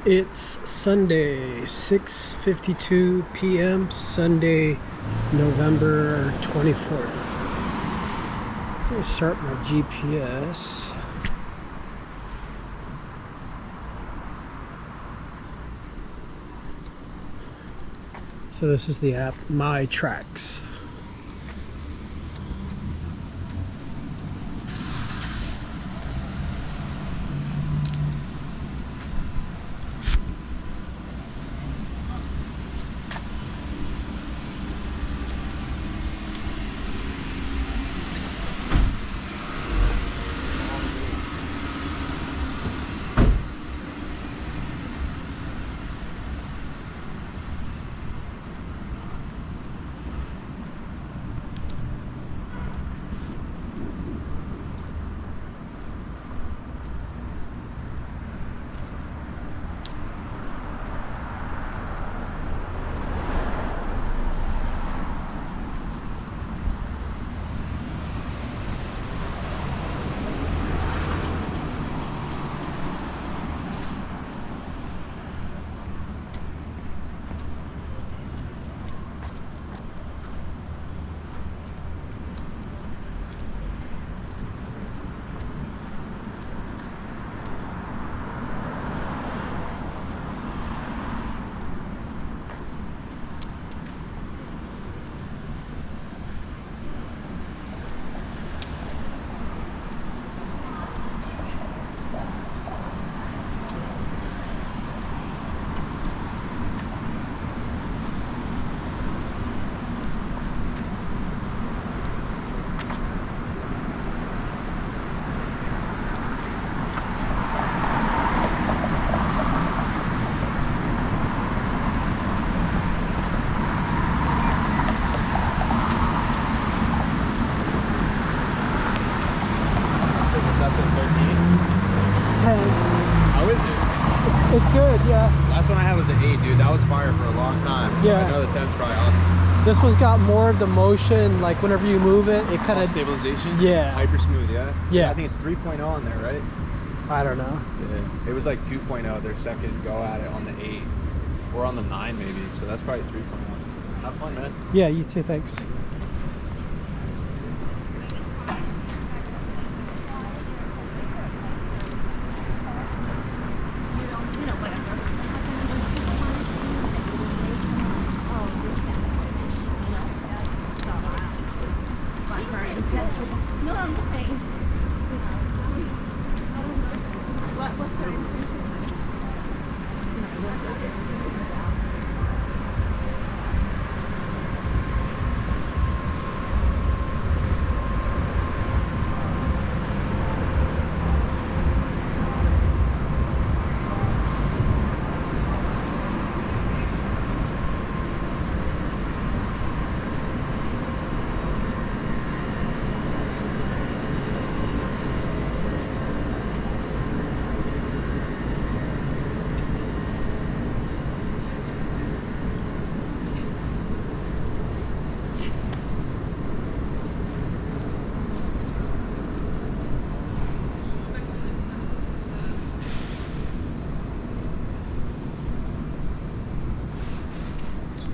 It's Sunday, 6:52 p.m. Sunday, November 24th. I'm going to start my GPS. So this is the app My Tracks. It's good, yeah. Last one I had was an 8, dude. That was fire for a long time. So yeah. I know the 10's probably awesome. This one's got more of the motion, like whenever you move it, it kind of... Stabilization? Yeah. Hyper smooth, yeah? Yeah. I think it's 3.0 on there, right? I don't know. Yeah. It was like 2.0, their second go at it on the 8. Or on the 9 maybe, so that's probably 3.1. Have fun, man. Yeah, you too, thanks. No, I'm just saying. What's the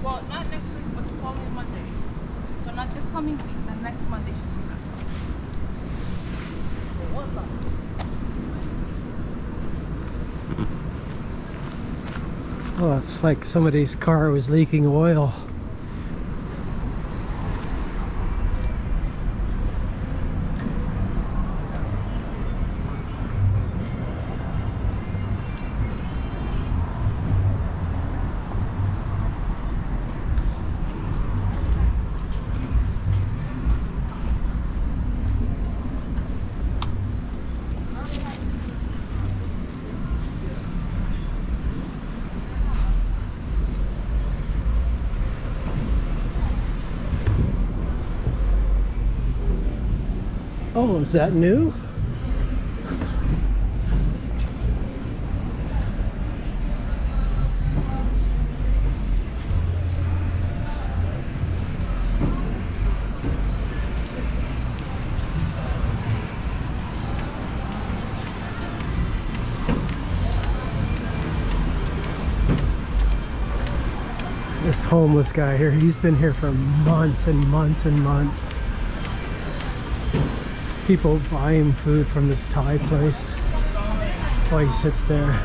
Well, not next week, but the following Monday. So not this coming week, the next Monday should be back. Oh, it's like somebody's car was leaking oil. Oh, is that new? This homeless guy here, he's been here for months and months and months. People buy him food from this Thai place. That's why he sits there.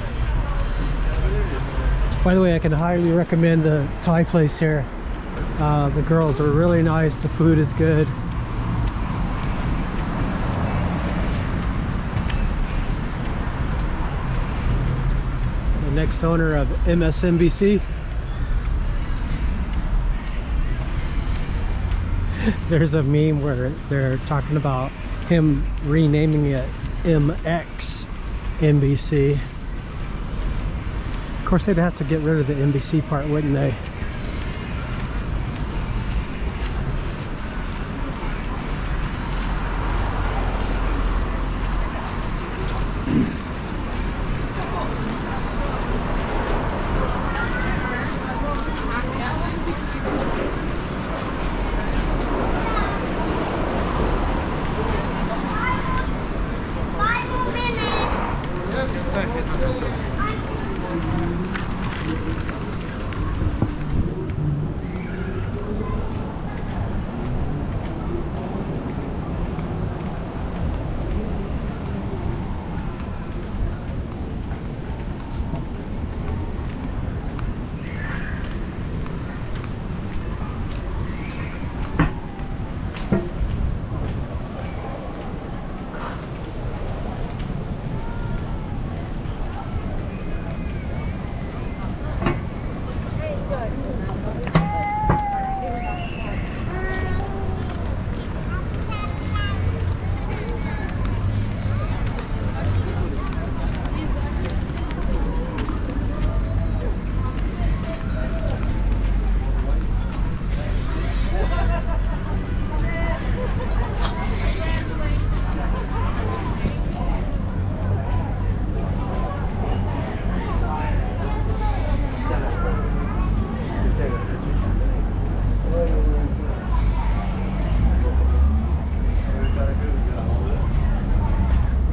By the way, I can highly recommend the Thai place here. The girls are really nice, the food is good. The next owner of MSNBC. There's a meme where they're talking about him renaming it MXNBC. Of course, they'd have to get rid of the NBC part, wouldn't they?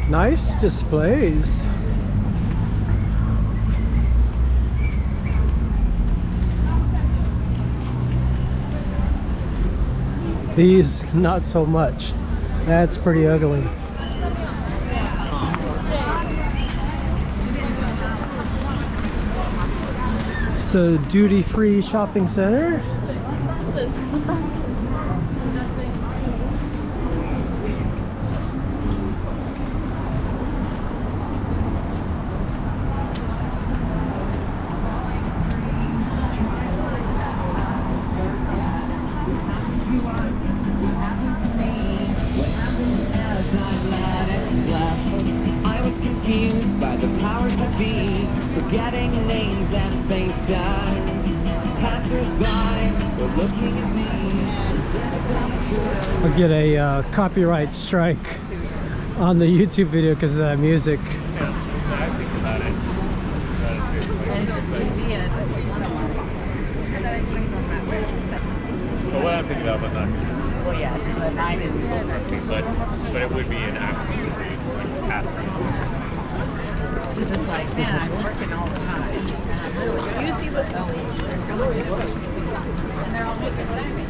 Nice displays. These, not so much. That's pretty ugly. It's the duty-free shopping center. By the powers that be, forgetting names and faces. Passers-by were looking at me. I'll get a copyright strike on the YouTube video because of that music. I think about it. But what I'm thinking about, not. Well, yeah, the 9 is so But it would be an accident pass. It's just like, man, I'm working all the time. And I'm really, you see what they're going to do. And they're all making what I make.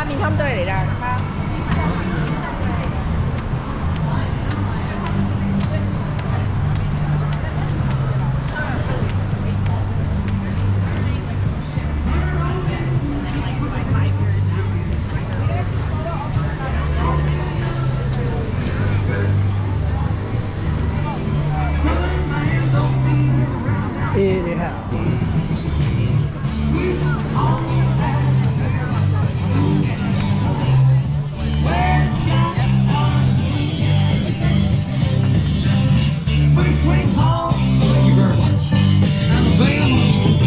Mình không rơi để ra. Anyhow. Sweet, sweet home. Thank you very much. Alabama,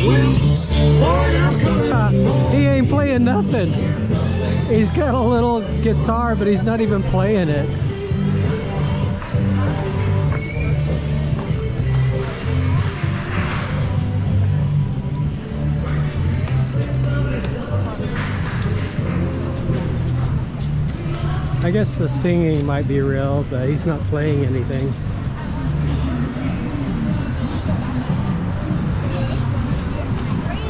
well, Lord, I'm coming. He ain't playing nothing. He's got a little guitar, but he's not even playing it. I guess the singing might be real, but he's not playing anything.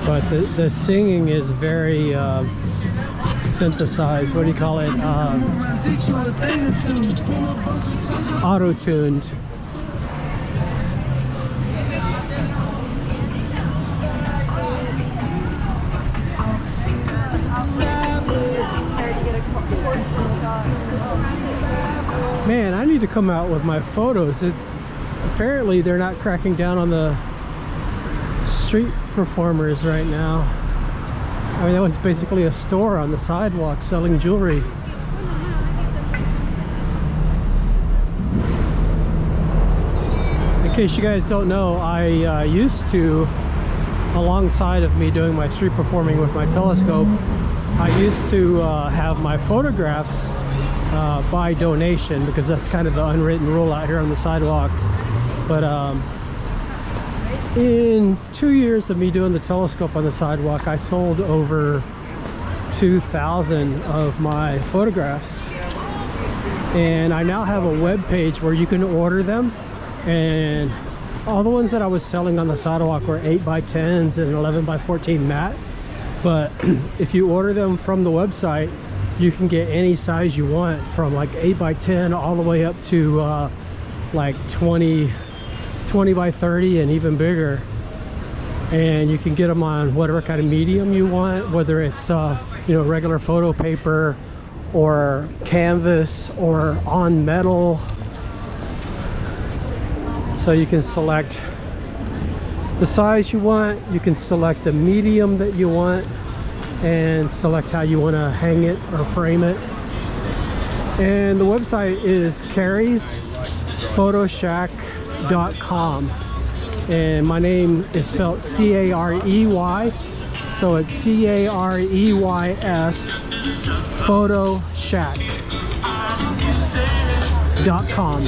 But the singing is very synthesized. What do you call it? Auto-tuned. Man, I need to come out with my photos. Apparently they're not cracking down on the street performers right now. I mean, that was basically a store on the sidewalk selling jewelry. In case you guys don't know, I used to, alongside of me doing my street performing with my telescope, I used to have my photographs by donation, because that's kind of the unwritten rule out here on the sidewalk. But in 2 years of me doing the telescope on the sidewalk, I sold over 2,000 of my photographs, and I now have a web page where you can order them. And all the ones that I was selling on the sidewalk were 8x10s and 11x14 matte, but if you order them from the website, you can get any size you want, from like 8x10 all the way up to like 20x30 and even bigger. And you can get them on whatever kind of medium you want, whether it's you know, regular photo paper or canvas or on metal. So you can select the size you want, you can select the medium that you want, and select how you want to hang it or frame it. And the website is careysphotoShack.com, and my name is spelled C-A-R-E-Y, so it's C-A-R-E-Y-S photoshack.com.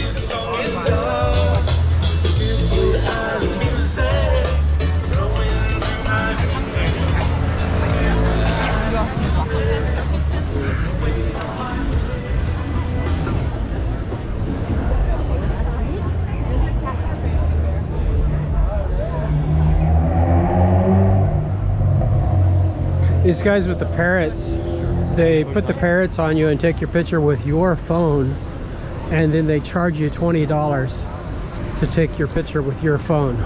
These guys with the parrots, they put the parrots on you and take your picture with your phone, and then they charge you $20 to take your picture with your phone.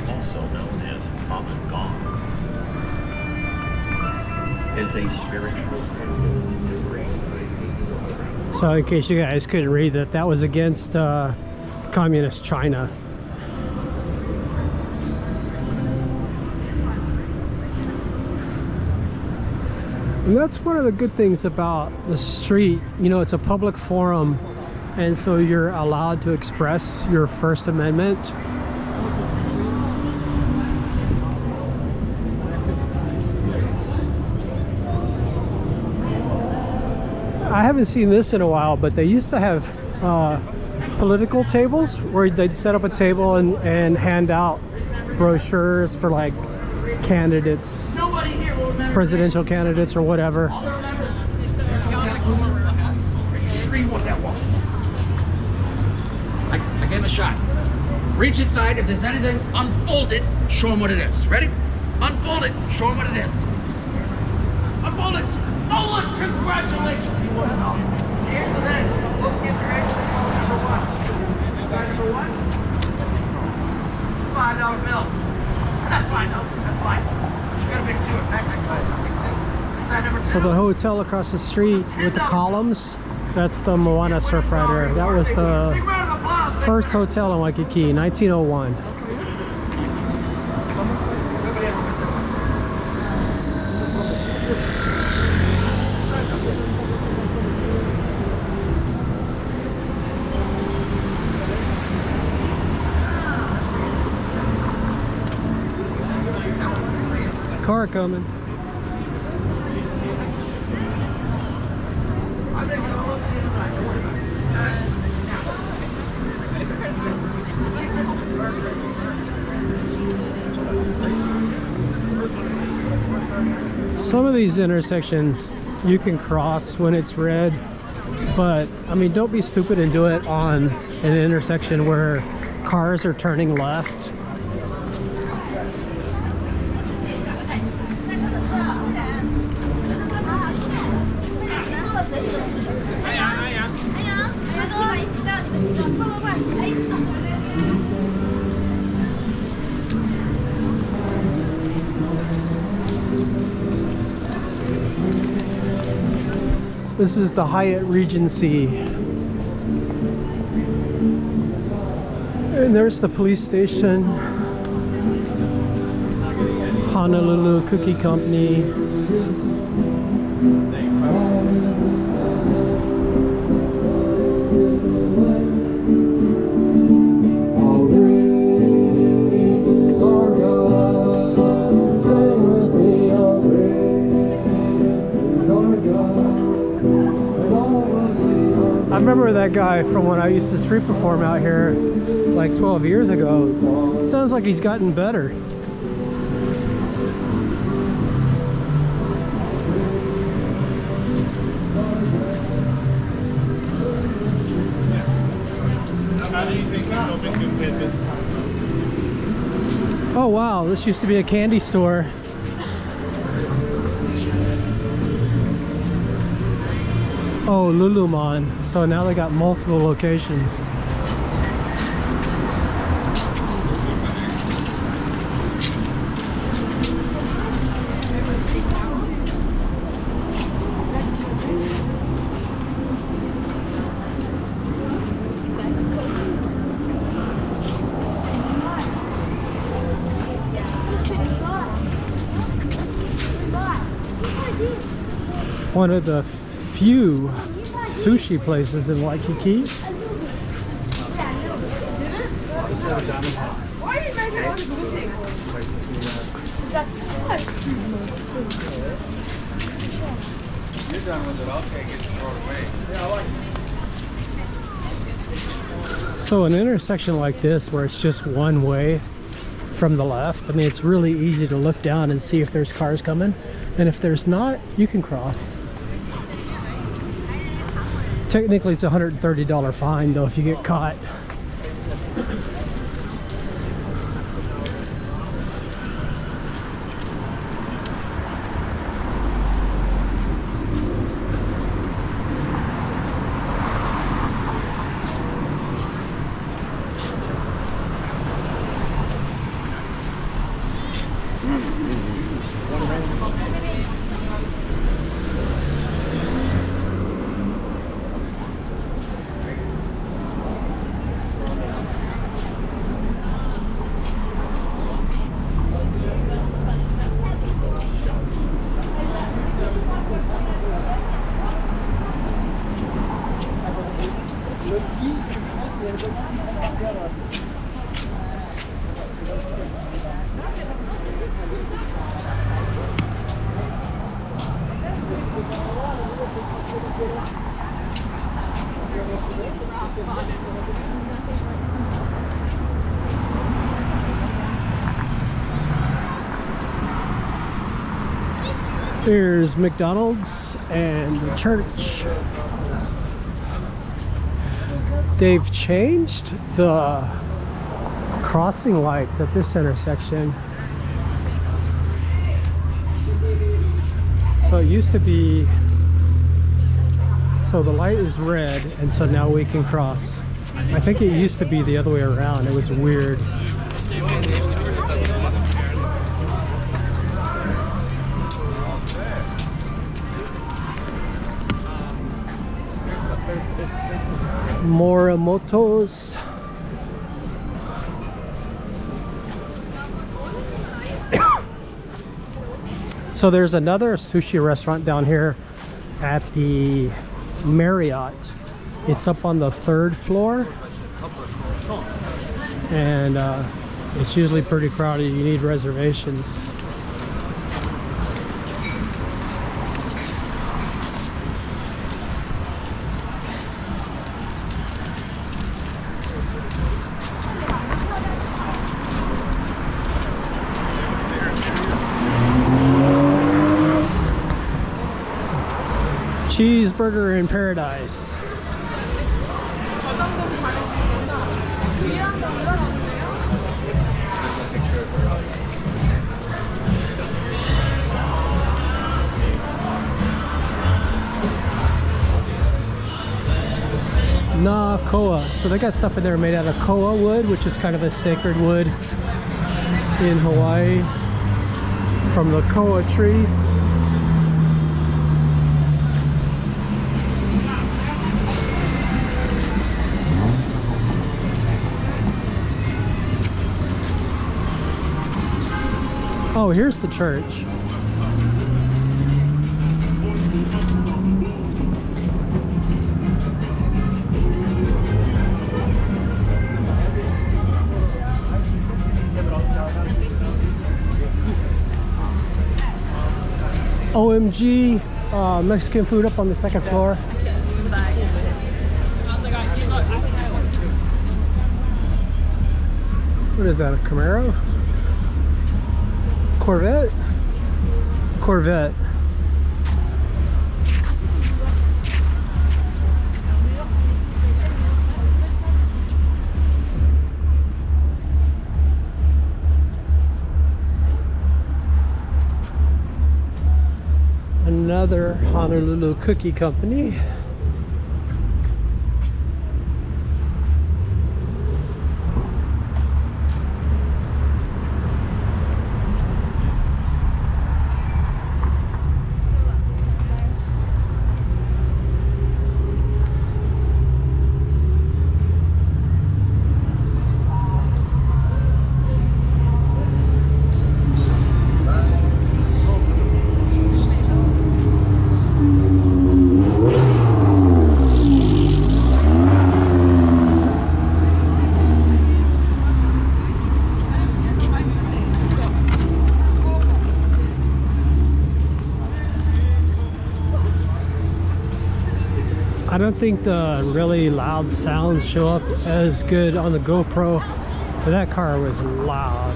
Also known as Falun Gong, is a spiritual practice. So in case you guys couldn't read that, that was against communist China. And that's one of the good things about the street. You know, it's a public forum, and so you're allowed to express your First Amendment. I haven't seen this in a while, but they used to have political tables where they'd set up a table and hand out brochures for like candidates, presidential candidates or whatever. 3, you want that wall. I gave him a shot. Reach inside. If there's anything, unfold it. Show him what it is. Ready? Unfold it. Show him what it is. Unfold it. Oh, look. Congratulations. You want to know. Here's the thing. Look at your extra number 1. Inside number 1. It's a $5 bill. That's fine, though. That's fine. You got a big 2. In fact, I told you a big 2. Inside number 2. So the hotel across the street with the columns, that's the Moana Surf Rider. That was the first hotel in Waikiki, 1901. It's a car coming. Some of these intersections you can cross when it's red, but I mean, don't be stupid and do it on an intersection where cars are turning left. This is the Hyatt Regency. And there's the police station. Honolulu Cookie Company. I remember that guy from when I used to street perform out here like 12 years ago. It sounds like he's gotten better. Oh wow, this used to be a candy store. Oh, Lululemon. So now they got multiple locations. One of the few sushi places in Waikiki. So an intersection like this where it's just one way from the left, I mean, it's really easy to look down and see if there's cars coming, and if there's not, you can cross. Technically, it's a $130 fine, though, if you get caught. Here's McDonald's and the church. They've changed the crossing lights at this intersection. So it used to be, so the light is red, and so now we can cross. I think it used to be the other way around. It was weird. Morimoto's. So there's another sushi restaurant down here at the Marriott. It's up on the 3rd floor, and it's usually pretty crowded. You need reservations. Cheeseburger in paradise. Na koa. So they got stuff in there made out of koa wood, which is kind of a sacred wood in Hawaii, from the koa tree. Oh, here's the church. OMG, Mexican food up on the 2nd floor. What is that, a Camaro? Corvette? Corvette. Another Honolulu cookie company. I don't think the really loud sounds show up as good on the GoPro, but that car was loud.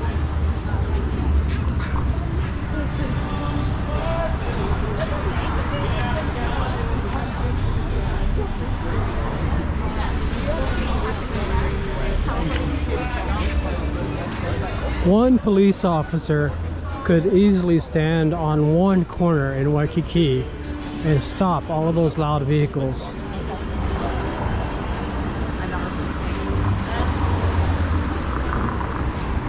One police officer could easily stand on one corner in Waikiki and stop all of those loud vehicles.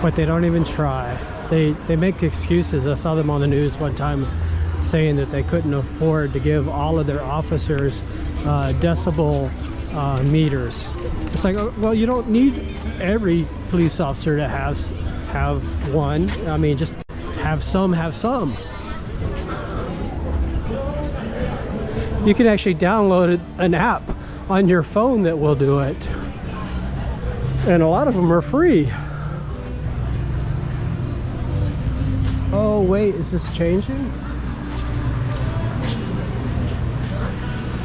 But they don't even try. They make excuses. I saw them on the news one time saying that they couldn't afford to give all of their officers decibel meters. It's like, well, you don't need every police officer to have one. I mean, just have some, have some. You can actually download an app on your phone that will do it. And a lot of them are free. Oh wait, is this changing?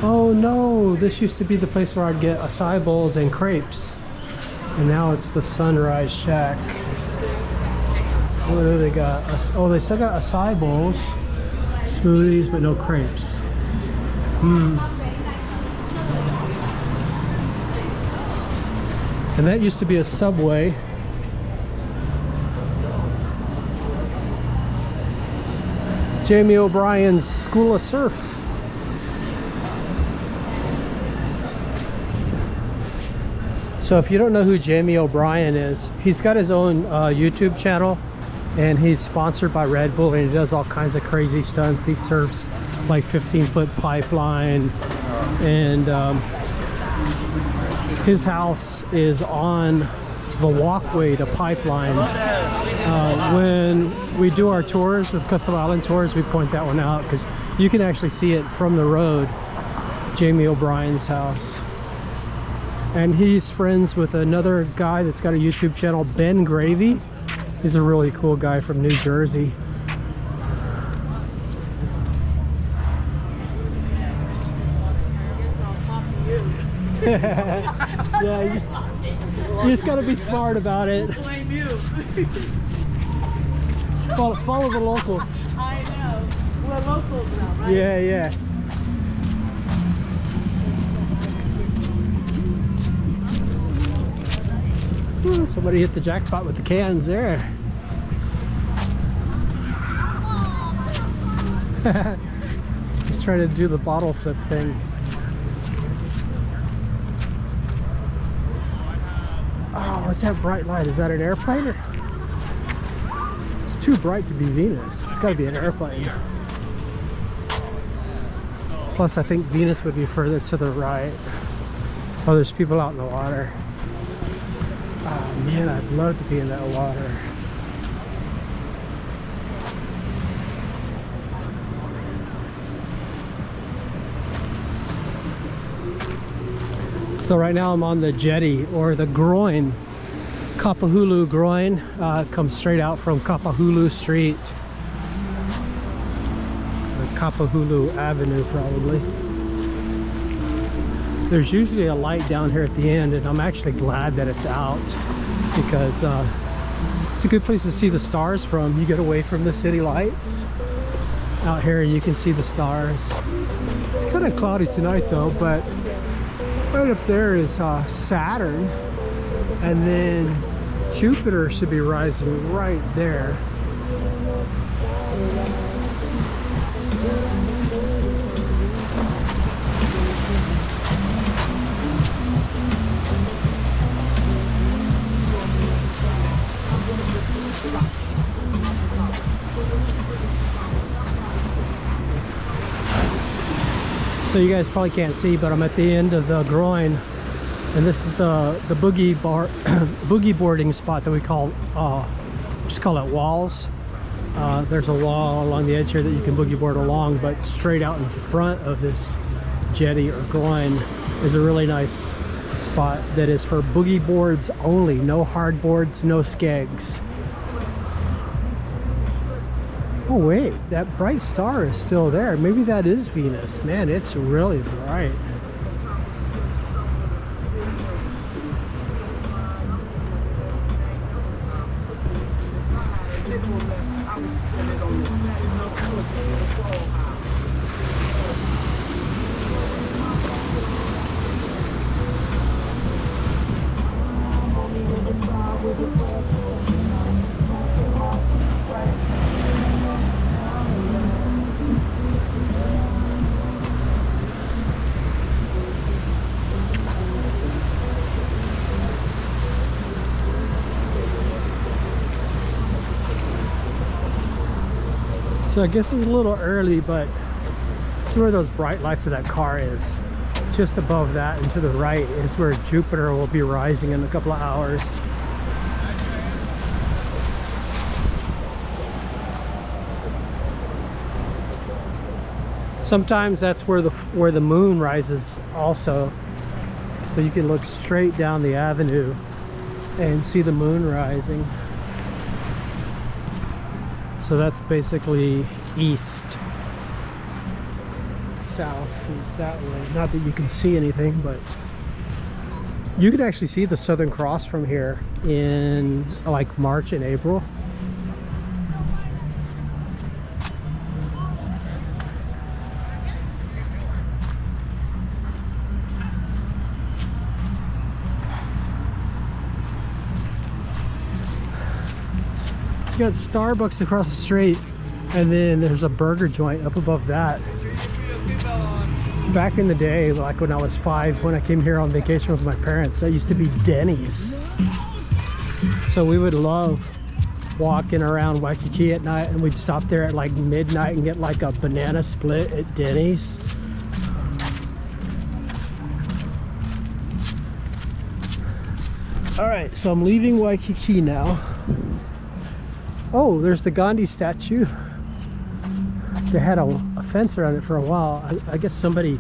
Oh no, this used to be the place where I'd get acai bowls and crepes. And now it's the Sunrise Shack. What do they got? Oh, they still got acai bowls, smoothies, but no crepes. And that used to be a subway. Jamie O'Brien's School of Surf. So if you don't know who Jamie O'Brien is, he's got his own YouTube channel, and he's sponsored by Red Bull, and he does all kinds of crazy stunts. He surfs like 15-foot pipeline, and his house is on the walkway to pipeline. When we do our tours with Custom Island tours, we point that one out because you can actually see it from the road, Jamie O'Brien's house. And he's friends with another guy that's got a YouTube channel, Ben Gravy. He's a really cool guy from New Jersey. Yeah, you just got to be smart about it. Blame you. Follow the locals. I know. We're locals now, right? Yeah, yeah. Ooh, somebody hit the jackpot with the cans there. He's trying to do the bottle flip thing. Oh, what's that bright light? Is that an airplane? Or... It's too bright to be Venus. It's got to be an airplane. Plus, I think Venus would be further to the right. Oh, there's people out in the water. Oh man, I'd love to be in that water. So right now I'm on the jetty, or the groin, Kapahulu groin. Comes straight out from Kapahulu Street, or Kapahulu Avenue probably. There's usually a light down here at the end, and I'm actually glad that it's out because it's a good place to see the stars from. You get away from the city lights. Out here you can see the stars. It's kind of cloudy tonight though, but right up there is Saturn, and then Jupiter should be rising right there. So you guys probably can't see, but I'm at the end of the groin, and this is the boogie boarding spot that we call just call it walls. There's a wall along the edge here that you can boogie board along, but straight out in front of this jetty or groin is a really nice spot that is for boogie boards only. No hard boards, no skegs. Oh wait, that bright star is still there. Maybe that is Venus. Man, it's really bright. So I guess it's a little early, but it's where those bright lights of that car is. Just above that and to the right is where Jupiter will be rising in a couple of hours. Sometimes that's where the moon rises also. So you can look straight down the avenue and see the moon rising. So that's basically east. South is that way. Not that you can see anything, but you can actually see the Southern Cross from here in like March and April. got Starbucks across the street, and then there's a burger joint up above that. Back in the day, like when I was 5, when I came here on vacation with my parents, that used to be Denny's. So we would love walking around Waikiki at night, and we'd stop there at like midnight and get like a banana split at Denny's. All right, so I'm leaving Waikiki now. Oh, there's the Gandhi statue. They had a fence around it for a while. I guess somebody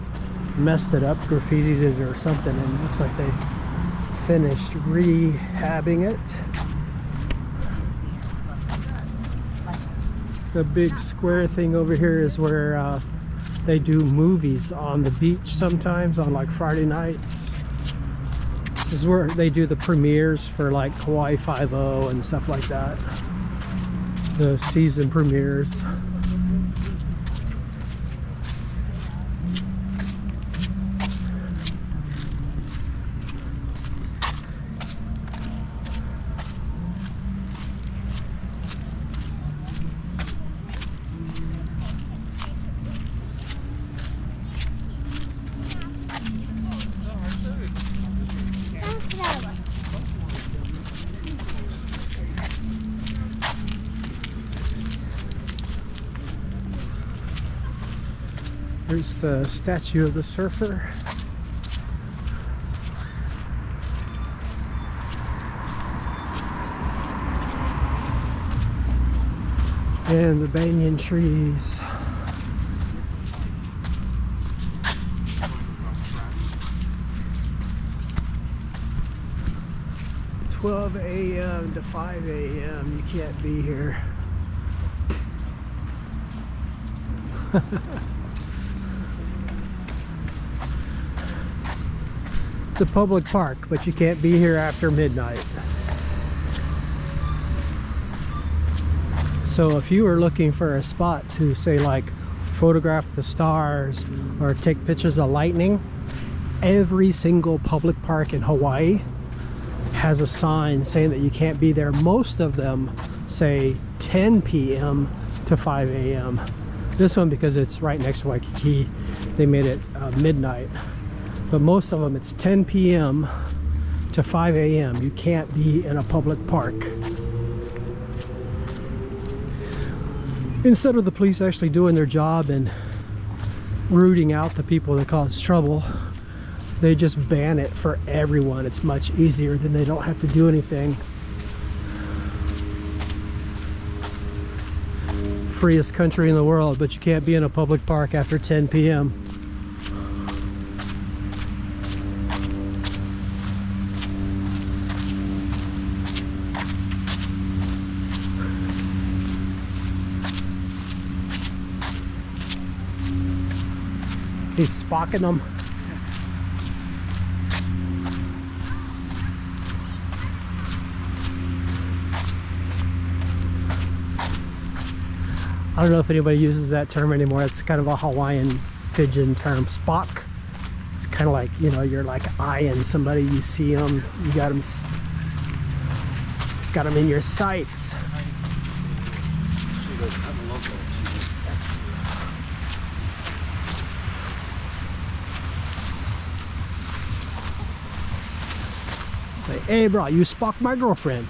messed it up, graffitied it or something, and it looks like they finished rehabbing it. The big square thing over here is where they do movies on the beach sometimes on like Friday nights. This is where they do the premieres for like Hawaii 5-0 and stuff like that. The season premieres. Here's the statue of the surfer. And the banyan trees. "12 a.m. to 5 a.m. you can't be here." It's a public park, but you can't be here after midnight. So if you were looking for a spot to, say, like photograph the stars or take pictures of lightning, every single public park in Hawaii has a sign saying that you can't be there. Most of them say 10 p.m. to 5 a.m. This one, because it's right next to Waikiki, they made it midnight. But most of them, it's 10 p.m. to 5 a.m. You can't be in a public park. Instead of the police actually doing their job and rooting out the people that cause trouble, they just ban it for everyone. It's much easier, then they don't have to do anything. Freest country in the world, but you can't be in a public park after 10 p.m. He's spocking them. I don't know if anybody uses that term anymore. It's kind of a Hawaiian pidgin term, spock. It's kind of like, you know, you're like eyeing somebody, you see them, you got them in your sights. Say, "Hey bro, you spocked my girlfriend."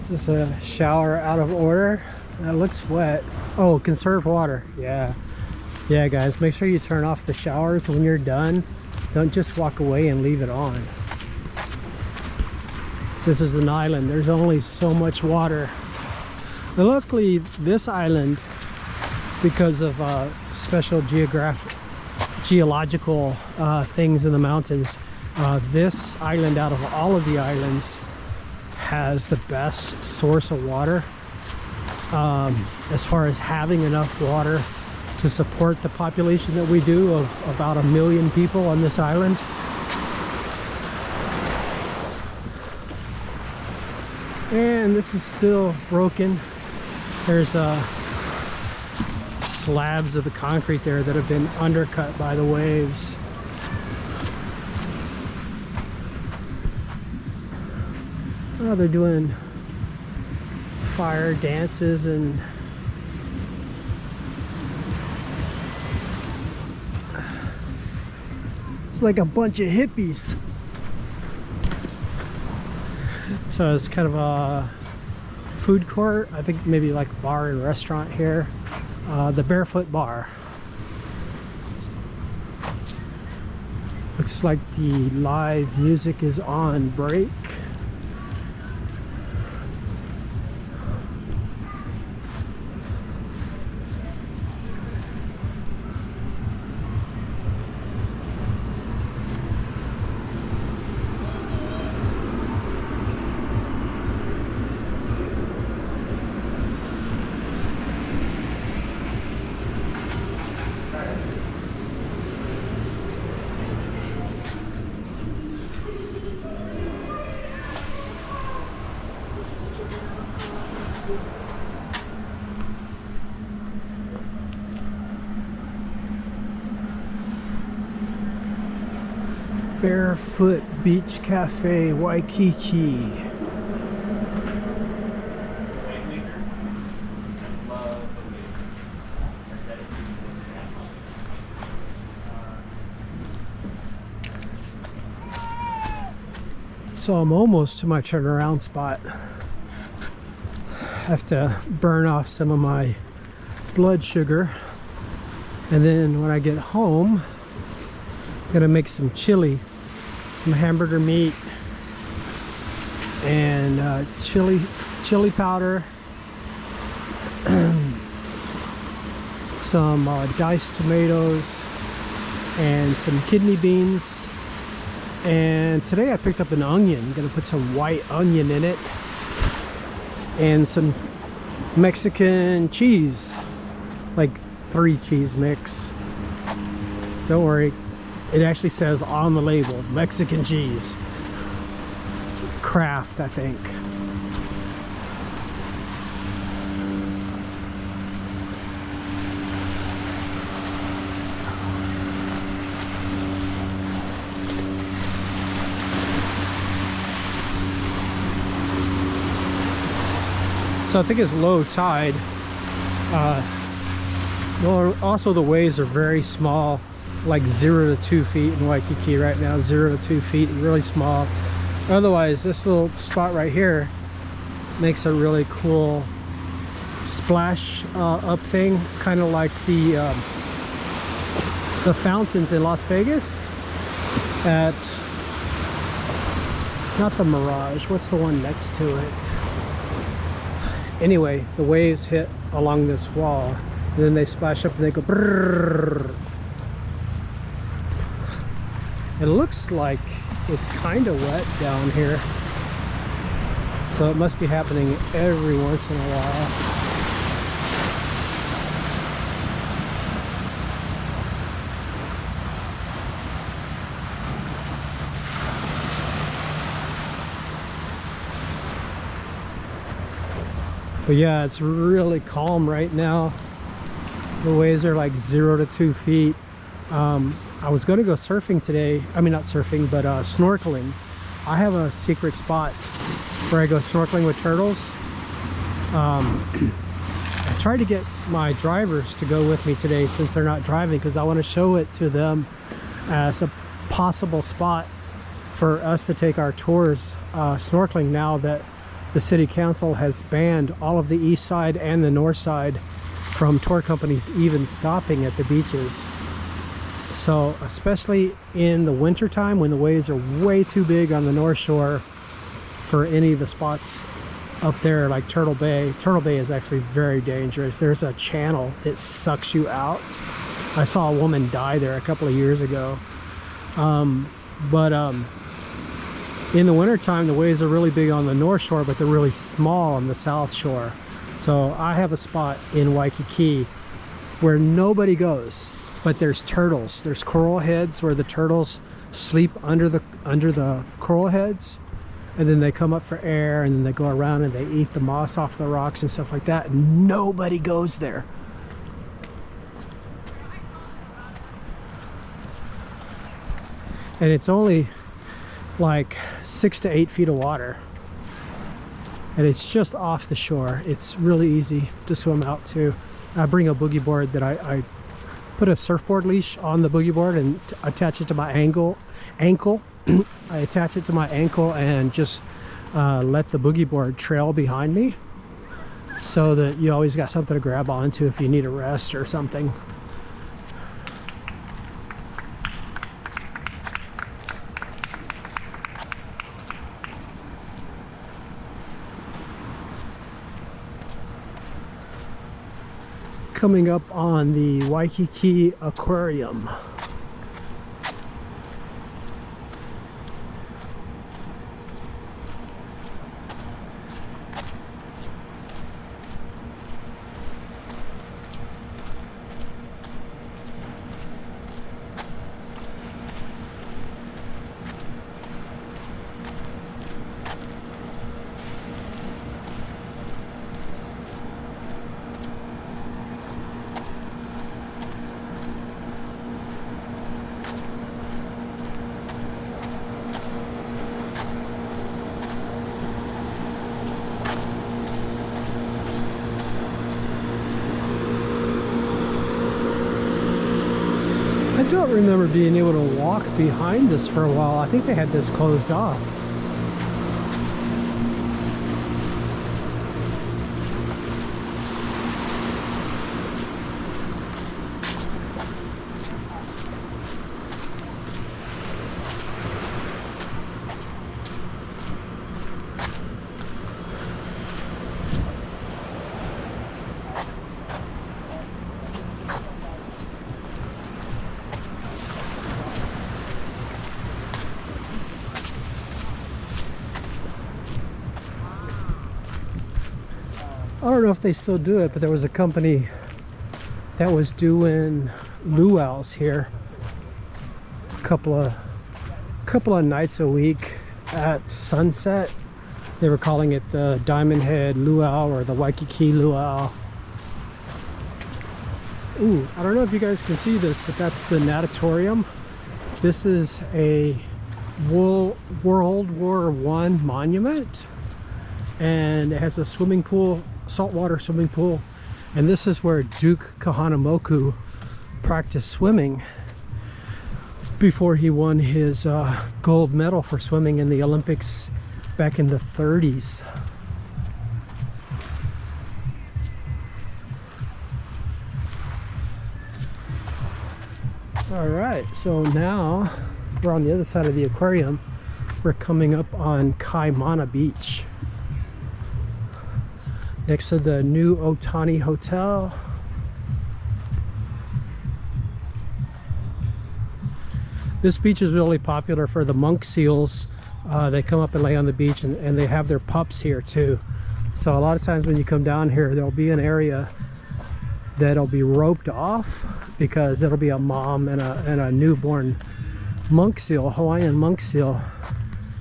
Is this a shower out of order? That looks wet. Oh, conserve water. Yeah guys, make sure you turn off the showers when you're done. Don't just walk away and leave it on. This is an island, there's only so much water. And luckily this island, because of special geological things in the mountains. This island, out of all of the islands, has the best source of water as far as having enough water to support the population that we do of about 1 million people on this island. And this is still broken. There's slabs of the concrete there that have been undercut by the waves. Oh, they're doing fire dances and it's like a bunch of hippies. So it's kind of a food court, I think maybe like a bar and restaurant here. The Barefoot Bar. Looks like the live music is on break. Barefoot Beach Cafe, Waikiki. So I'm almost to my turnaround spot. I have to burn off some of my blood sugar, and then when I get home I'm gonna make some chili, some hamburger meat, and chili powder, some diced tomatoes, and some kidney beans. And today I picked up an onion. I'm gonna put some white onion in it, and some Mexican cheese, like 3 cheese mix. Don't worry, it actually says on the label Mexican cheese, Kraft, I think. So I think it's low tide. Well, also the waves are very small, like 0 to 2 feet in Waikiki right now. 0 to 2 feet, really small. Otherwise, this little spot right here makes a really cool splash up thing, kind of like the fountains in Las Vegas at, not the Mirage, what's the one next to it? Anyway, the waves hit along this wall, and then they splash up and they go brrrr. It looks like it's kind of wet down here, so it must be happening every once in a while. But yeah, it's really calm right now. The waves are like 0 to 2 feet. I was going to go surfing today. I mean, not surfing, but snorkeling. I have a secret spot where I go snorkeling with turtles. I tried to get my drivers to go with me today since they're not driving, because I want to show it to them as a possible spot for us to take our tours snorkeling, now that the city council has banned all of the east side and the north side from tour companies even stopping at the beaches. So especially in the winter time, when the waves are way too big on the north shore for any of the spots up there, like Turtle Bay. Turtle Bay is actually very dangerous. There's a channel that sucks you out I saw a woman die there a couple of years ago. In the wintertime, the waves are really big on the North Shore, but they're really small on the South Shore. So I have a spot in Waikiki where nobody goes, but there's turtles. There's coral heads where the turtles sleep under the coral heads, and then they come up for air, and then they go around and they eat the moss off the rocks and stuff like that. And nobody goes there. And it's only like 6 to 8 feet of water, and it's just off the shore. It's really easy to swim out to. I bring a boogie board that I put a surfboard leash on the boogie board and attach it to my ankle. I attach it to my ankle and just let the boogie board trail behind me, so that you always got something to grab onto if you need a rest or something. Coming up on the Waikiki Aquarium. I don't remember being able to walk behind this for a while. I think they had this closed off. I don't know if they still do it, but there was a company that was doing luau's here a couple of nights a week at sunset. They were calling it the Diamond Head Luau or the Waikiki Luau. Ooh, I don't know if you guys can see this, but that's the natatorium. This is a World War I monument, and it has a swimming pool, saltwater swimming pool, and this is where Duke Kahanamoku practiced swimming before he won his gold medal for swimming in the Olympics back in the 30s. All right, so now we're on the other side of the aquarium. We're coming up on Kaimana Beach, next to the new Otani Hotel. This beach is really popular for the monk seals. They come up and lay on the beach, and they have their pups here too. So a lot of times when you come down here, there'll be an area that'll be roped off because it'll be a mom and a newborn monk seal, Hawaiian monk seal,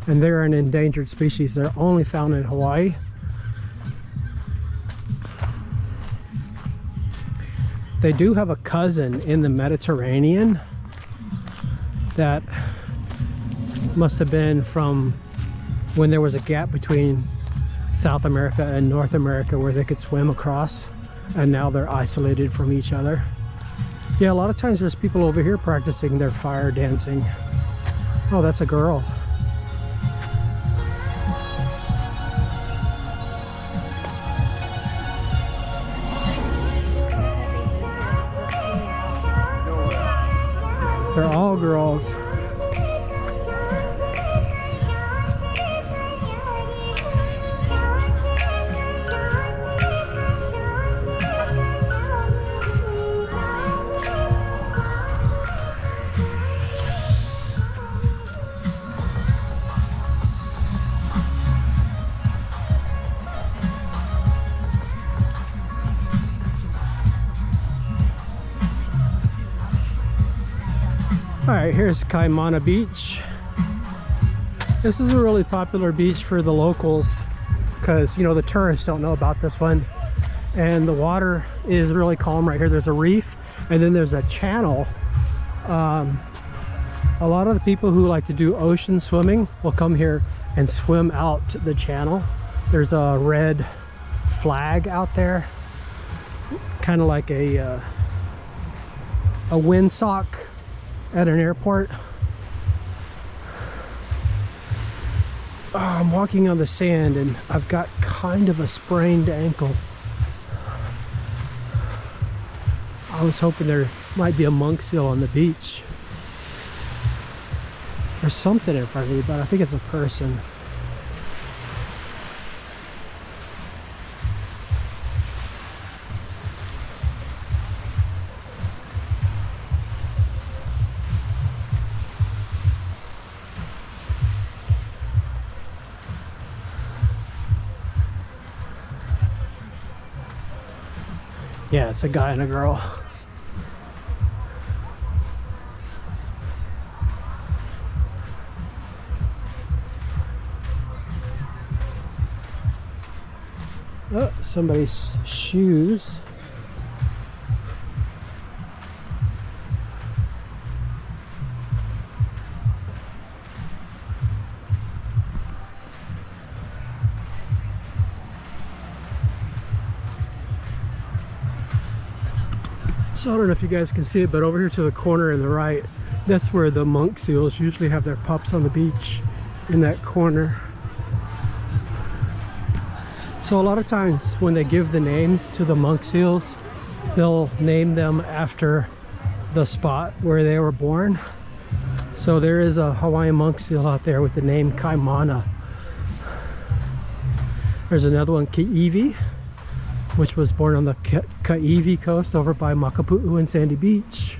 and they're an endangered species. They're only found in Hawaii. They do have a cousin in the Mediterranean that must have been from when there was a gap between South America and North America where they could swim across, and now they're isolated from each other. Yeah, a lot of times there's people over here practicing their fire dancing. Oh, that's a girl. They're all girls. All right, here's Kaimana Beach. This is a really popular beach for the locals because, you know, the tourists don't know about this one. And the water is really calm right here. There's a reef and then there's a channel. A lot of the people who like to do ocean swimming will come here and swim out the channel. There's a red flag out there, kind of like a windsock at an airport. I'm walking on the sand and I've got kind of a sprained ankle. I was hoping there might be a monk seal on the beach. There's something in front of me, but I think it's a person. Yeah, it's a guy and a girl. Oh, somebody's shoes. So I don't know if you guys can see it, but over here to the corner in the right, that's where the monk seals usually have their pups on the beach, in that corner. So a lot of times when they give the names to the monk seals, they'll name them after the spot where they were born. So there is a Hawaiian monk seal out there with the name Kaimana. There's another one, Ki'iwi, which was born on the Kaiwi coast over by Makapu'u and Sandy Beach.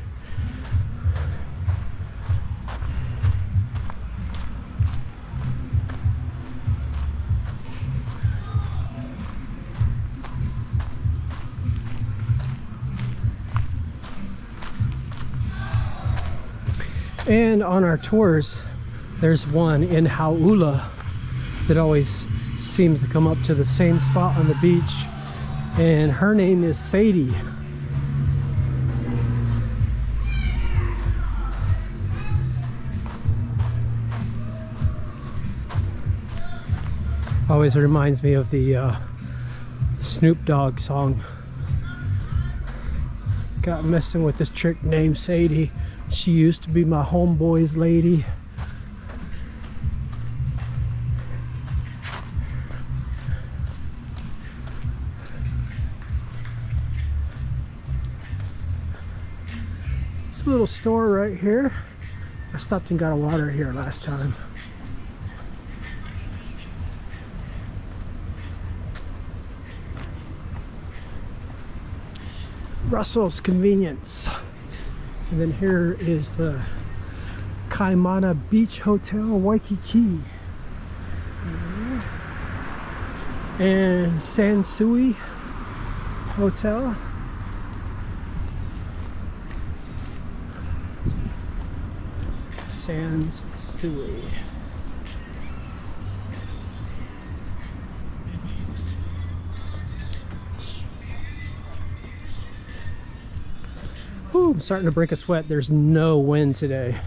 And on our tours, there's one in Hauula that always seems to come up to the same spot on the beach. And her name is Sadie. Always reminds me of the Snoop Dogg song. Got messing with this chick named Sadie. She used to be my homeboy's lady. This little store right here. I stopped and got a water here last time. Russell's Convenience. And then here is the Kaimana Beach Hotel, Waikiki. And Sansui Hotel. Sansui. Ooh, I'm starting to break a sweat. There's no wind today.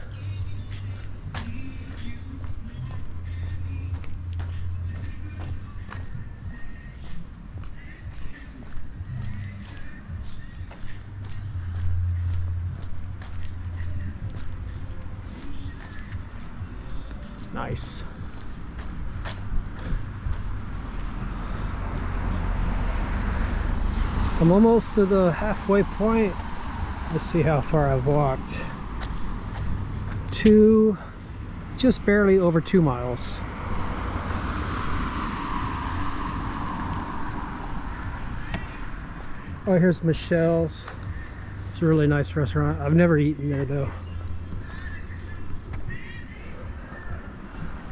Nice. I'm almost to the halfway point. Let's see how far I've walked. Just barely over 2 miles. Oh, here's Michelle's. It's a really nice restaurant. I've never eaten there though.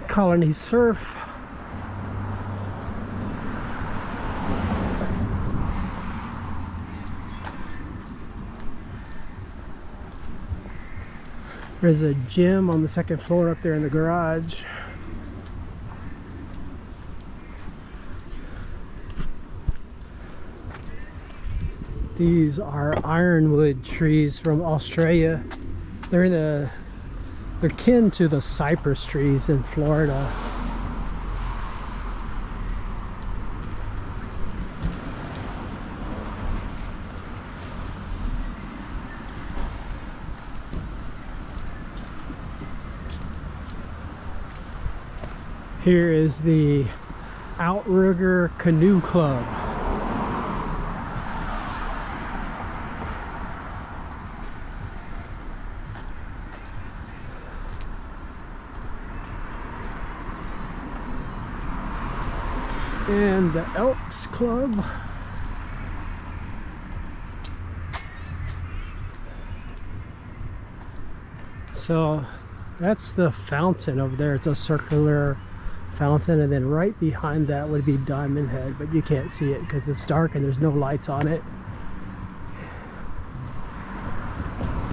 Colony Surf. There's a gym on the second floor up there in the garage. These are ironwood trees from Australia. They're kin to the cypress trees in Florida. Here is the Outrigger Canoe Club. And the Elks Club. So that's the fountain over there. It's a circular fountain, and then right behind that would be Diamond Head, but you can't see it because it's dark and there's no lights on it.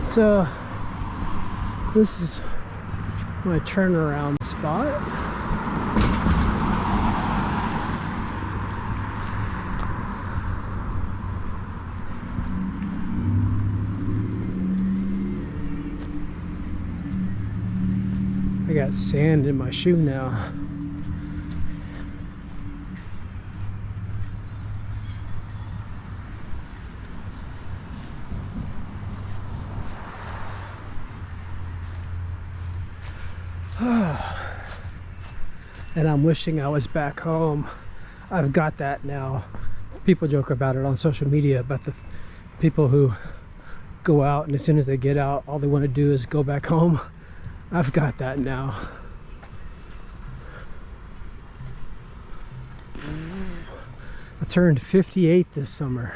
So this is my turnaround spot. I got sand in my shoe now. And I'm wishing I was back home. I've got that now. People joke about it on social media about the people who go out and as soon as they get out, all they want to do is go back home. I've got that now. I turned 58 this summer.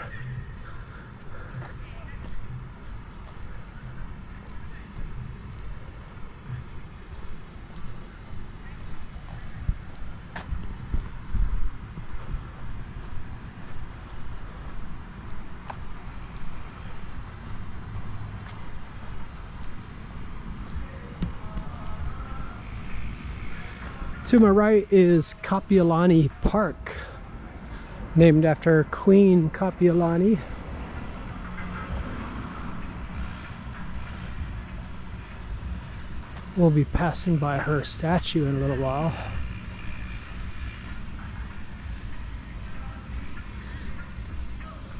To my right is Kapiolani Park, named after Queen Kapiolani. We'll be passing by her statue in a little while.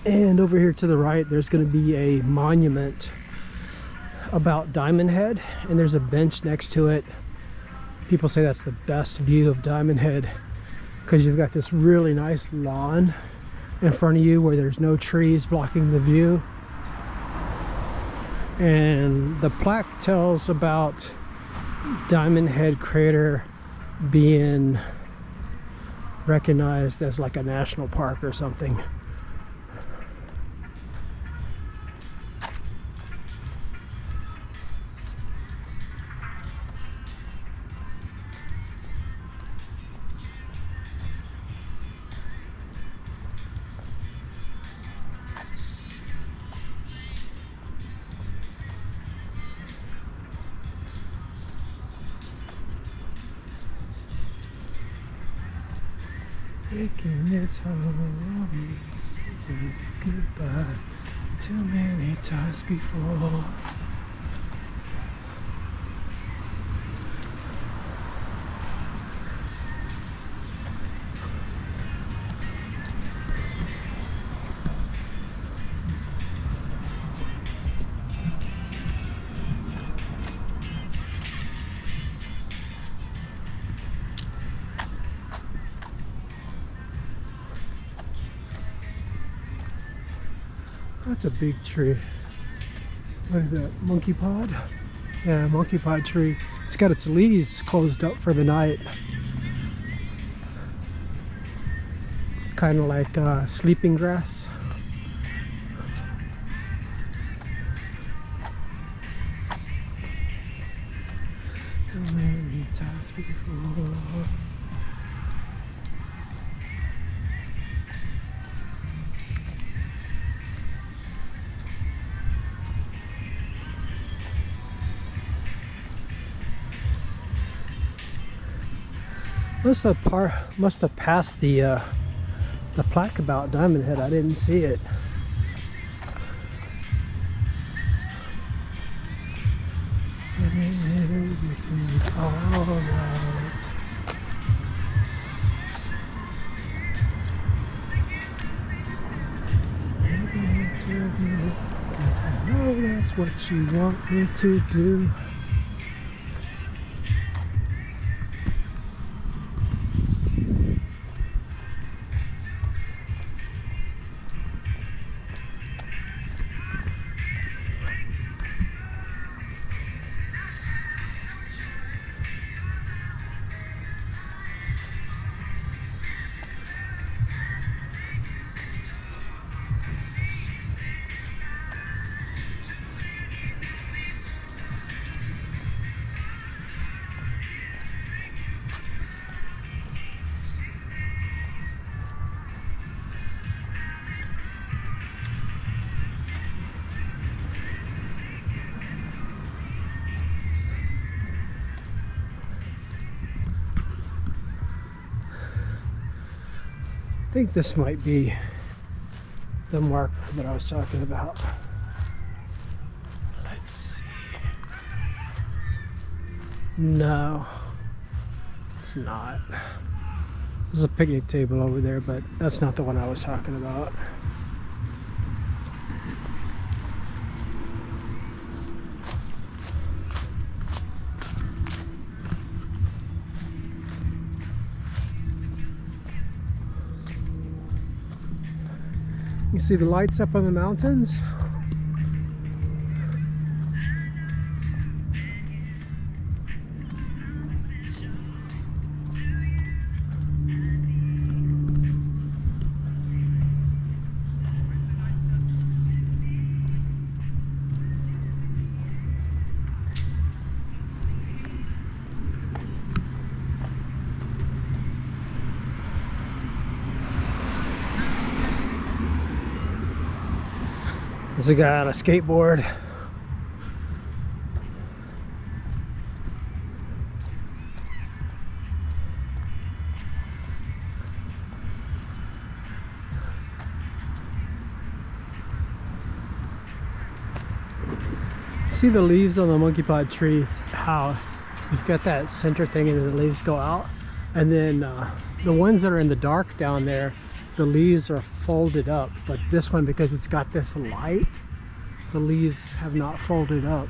And over here to the right, there's going to be a monument about Diamond Head, and there's a bench next to it. People say that's the best view of Diamond Head because you've got this really nice lawn in front of you where there's no trees blocking the view. And the plaque tells about Diamond Head crater being recognized as like a national park or something. Taking its home, goodbye too many times before. That's a big tree. What is that? Monkey pod? Yeah, monkey pod tree. It's got its leaves closed up for the night. Kind of like sleeping grass. How many times before? Must have passed the plaque about Diamond Head. I didn't see it. Everything's alright. Maybe it's you, 'cause I know that's what you want me to do. I think this might be the marker that I was talking about. Let's see. No, it's not. There's a picnic table over there, but that's not the one I was talking about. You see the lights up on the mountains? There's a guy on a skateboard. See the leaves on the monkey pod trees, how you've got that center thing and the leaves go out, and then the ones that are in the dark down there, the leaves are folded up, but this one, because it's got this light, the leaves have not folded up.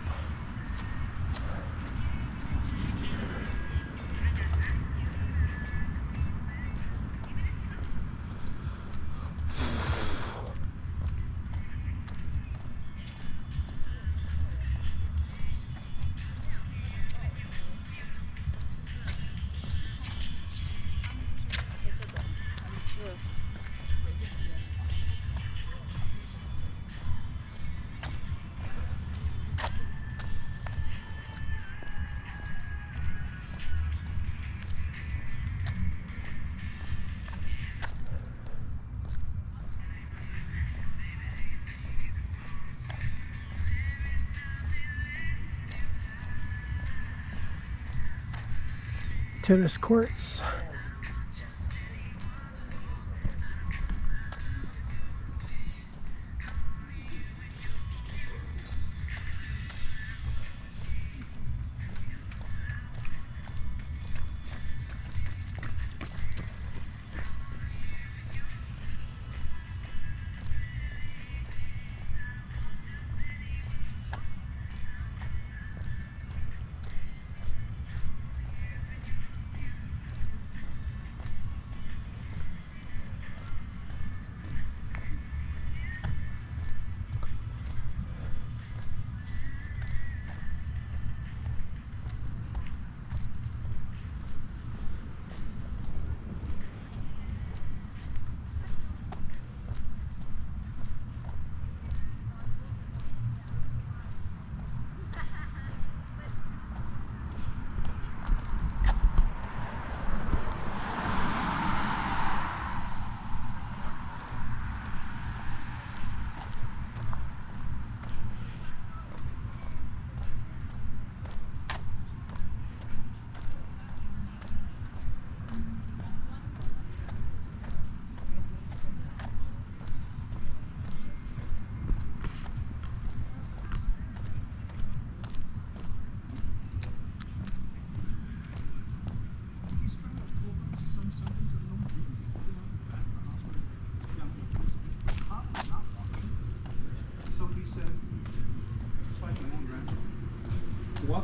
Tennis courts.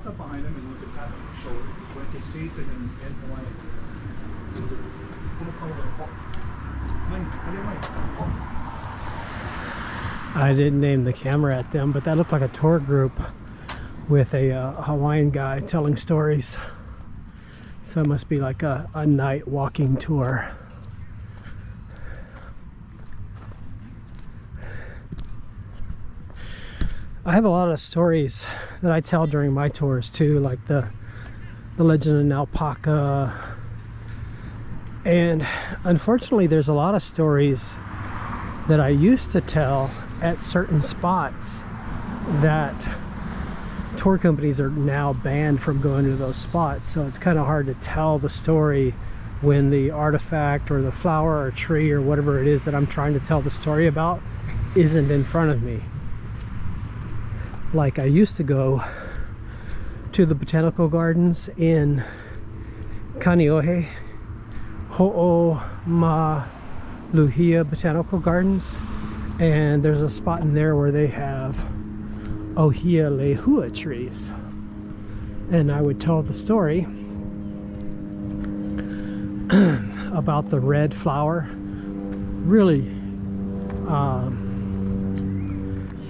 walk up behind them and look at tap on their shoulder. When they see it, they're going to end Hawaiian. I didn't name the camera at them, but that looked like a tour group with a Hawaiian guy telling stories. So it must be like a night walking tour. I have a lot of stories that I tell during my tours too, like the legend of Naupaka. And unfortunately, there's a lot of stories that I used to tell at certain spots that tour companies are now banned from going to those spots. So it's kind of hard to tell the story when the artifact or the flower or tree or whatever it is that I'm trying to tell the story about isn't in front of me. Like I used to go to the botanical gardens in Kaneohe, Ho'omaluhia Botanical Gardens, and there's a spot in there where they have ohia lehua trees, and I would tell the story about the red flower, really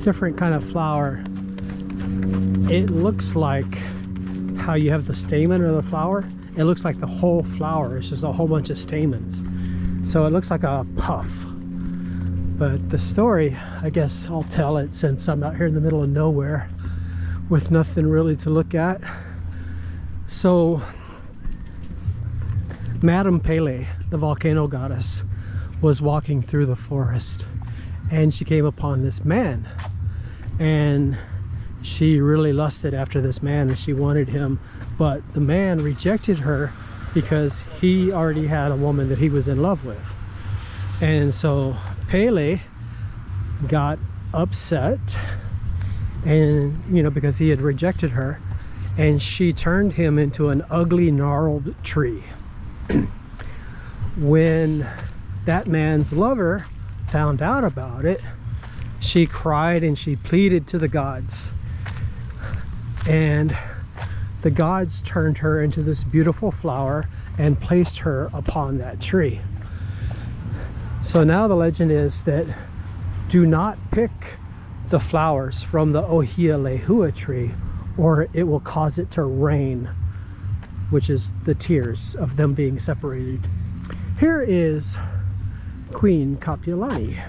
different kind of flower. It looks like how you have the stamen of the flower. It looks like the whole flower is just a whole bunch of stamens, so it looks like a puff. But the story, I guess I'll tell it since I'm out here in the middle of nowhere with nothing really to look at. So Madame Pele, the volcano goddess, was walking through the forest and she came upon this man, and she really lusted after this man and she wanted him, but the man rejected her because he already had a woman that he was in love with. And so Pele got upset, and because he had rejected her, and she turned him into an ugly gnarled tree. When that man's lover found out about it, she cried and she pleaded to the gods, and the gods turned her into this beautiful flower and placed her upon that tree. So now the legend is that do not pick the flowers from the ohia lehua tree, or it will cause it to rain, which is the tears of them being separated. Here is Queen Kapiolani.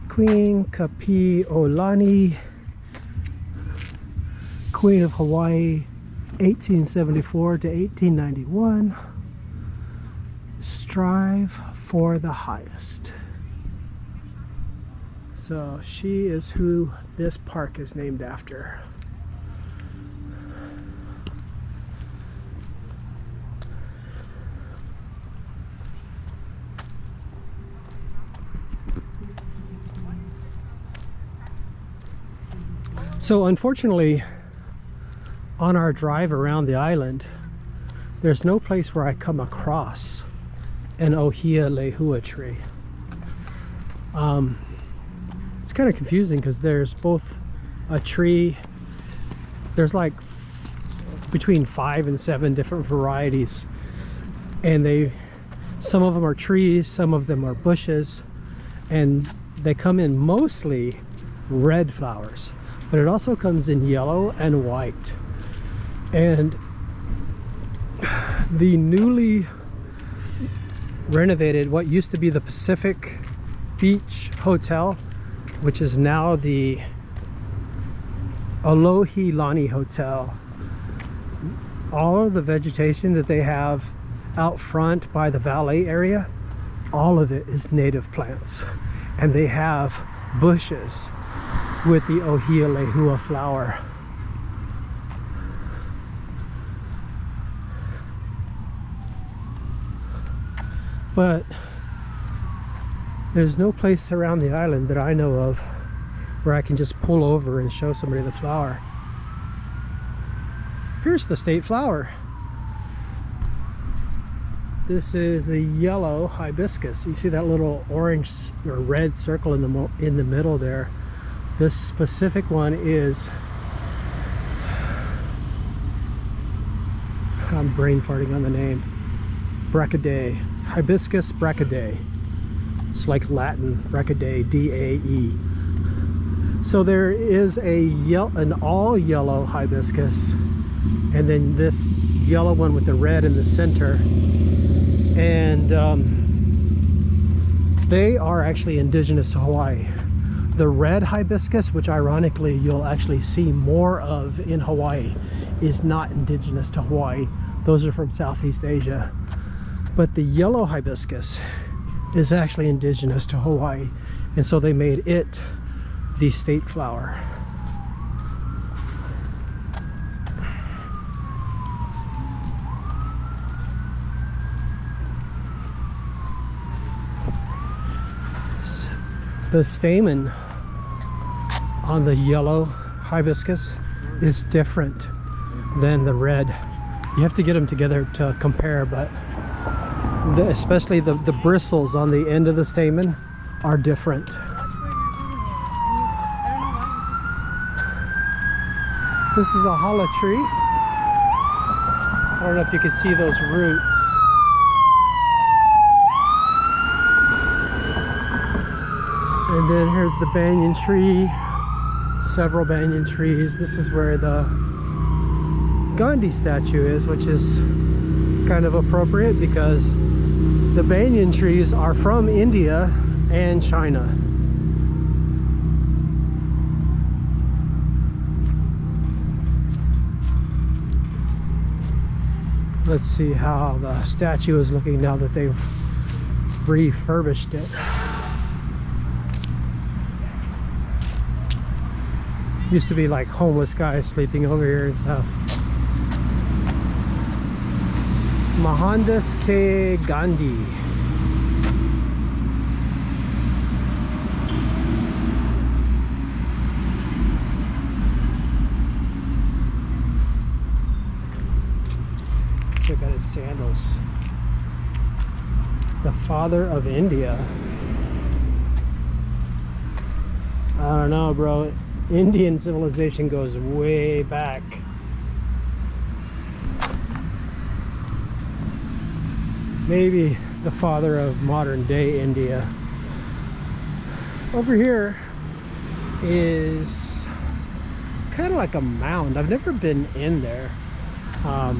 Queen Kapiolani, Queen of Hawaii, 1874 to 1891. Strive for the highest. So she is who this park is named after. So unfortunately, on our drive around the island, there's no place where I come across an ohia lehua tree. It's kind of confusing because there's both a tree, there's like between 5 and 7 different varieties, and some of them are trees, some of them are bushes, and they come in mostly red flowers, but it also comes in yellow and white. And the newly renovated, what used to be the Pacific Beach Hotel, which is now the Alohilani Hotel, all of the vegetation that they have out front by the valet area, all of it is native plants, and they have bushes with the ohia lehua flower. But there's no place around the island that I know of where I can just pull over and show somebody the flower. Here's the state flower. This is the yellow hibiscus. You see that little orange or red circle in the middle there? This specific one is I'm brain farting on the name. Braccidae. Hibiscus braccidae. It's like Latin, braccidae, D-A-E. So there is an all yellow hibiscus, and then this yellow one with the red in the center. And they are actually indigenous to Hawaii. The red hibiscus, which ironically you'll actually see more of in Hawaii, is not indigenous to Hawaii. Those are from Southeast Asia. But the yellow hibiscus is actually indigenous to Hawaii, and so they made it the state flower. The stamen on the yellow hibiscus is different than the red. You have to get them together to compare, but especially the bristles on the end of the stamen are different. This is a hala tree. I don't know if you can see those roots. And then here's the banyan tree, several banyan trees. This is where the Gandhi statue is, which is kind of appropriate because the banyan trees are from India and China. Let's see how the statue is looking now that they've refurbished it. Used to be like homeless guys sleeping over here and stuff. Mohandas K. Gandhi. Check out his sandals. The father of India. I don't know, bro. Indian civilization goes way back. Maybe the father of modern day India. Over here is kind of like a mound. I've never been in there. I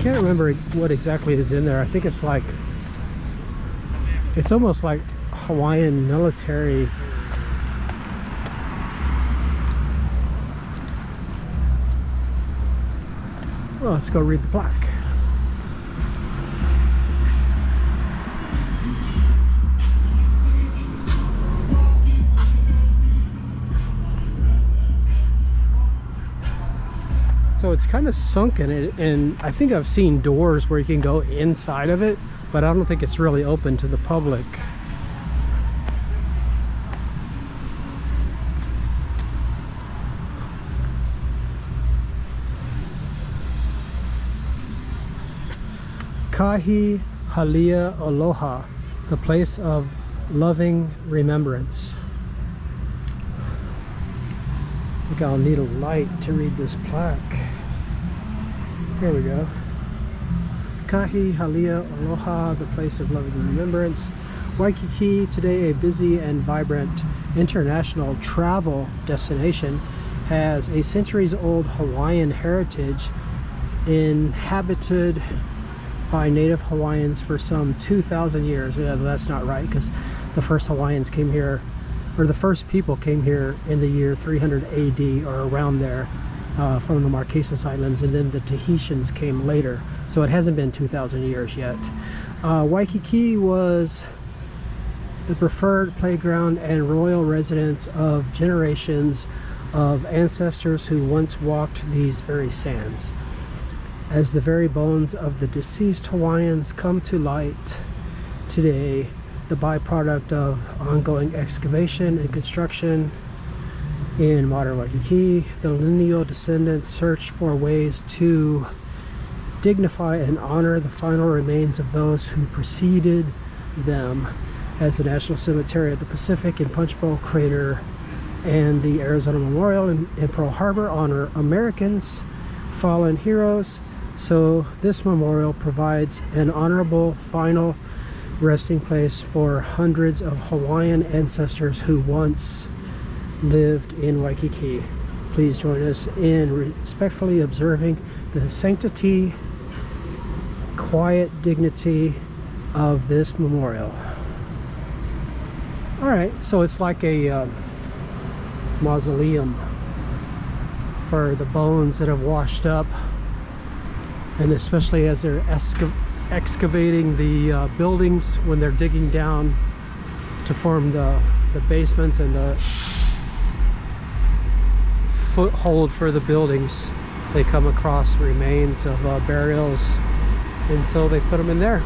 can't remember what exactly is in there. I think it's like, it's almost like Hawaiian military. Well, let's go read the plaque. So it's kind of sunken, and I think I've seen doors where you can go inside of it, but I don't think it's really open to the public. Kahi Halia Aloha, the place of loving remembrance. I think I'll need a light to read this plaque. Here we go. Kahi Halia Aloha, the place of loving remembrance. Waikiki, today a busy and vibrant international travel destination, has a centuries-old Hawaiian heritage, inhabited by native Hawaiians for some 2,000 years. Yeah, that's not right, because the first Hawaiians came here, or the first people came here in the year 300 AD or around there, from the Marquesas Islands, and then the Tahitians came later. So it hasn't been 2,000 years yet. Waikiki was the preferred playground and royal residence of generations of ancestors who once walked these very sands. As the very bones of the deceased Hawaiians come to light today, the byproduct of ongoing excavation and construction in modern Waikiki, the lineal descendants search for ways to dignify and honor the final remains of those who preceded them, as the National Cemetery of the Pacific and Punch Bowl Crater and the Arizona Memorial in Pearl Harbor honor Americans, fallen heroes. So this memorial provides an honorable final resting place for hundreds of Hawaiian ancestors who once lived in Waikiki. Please join us in respectfully observing the sanctity, quiet dignity of this memorial. All right, so it's like a mausoleum for the bones that have washed up, and especially as they're excavating the buildings, when they're digging down to form the basements and the foothold for the buildings, they come across remains of burials, and so they put them in there.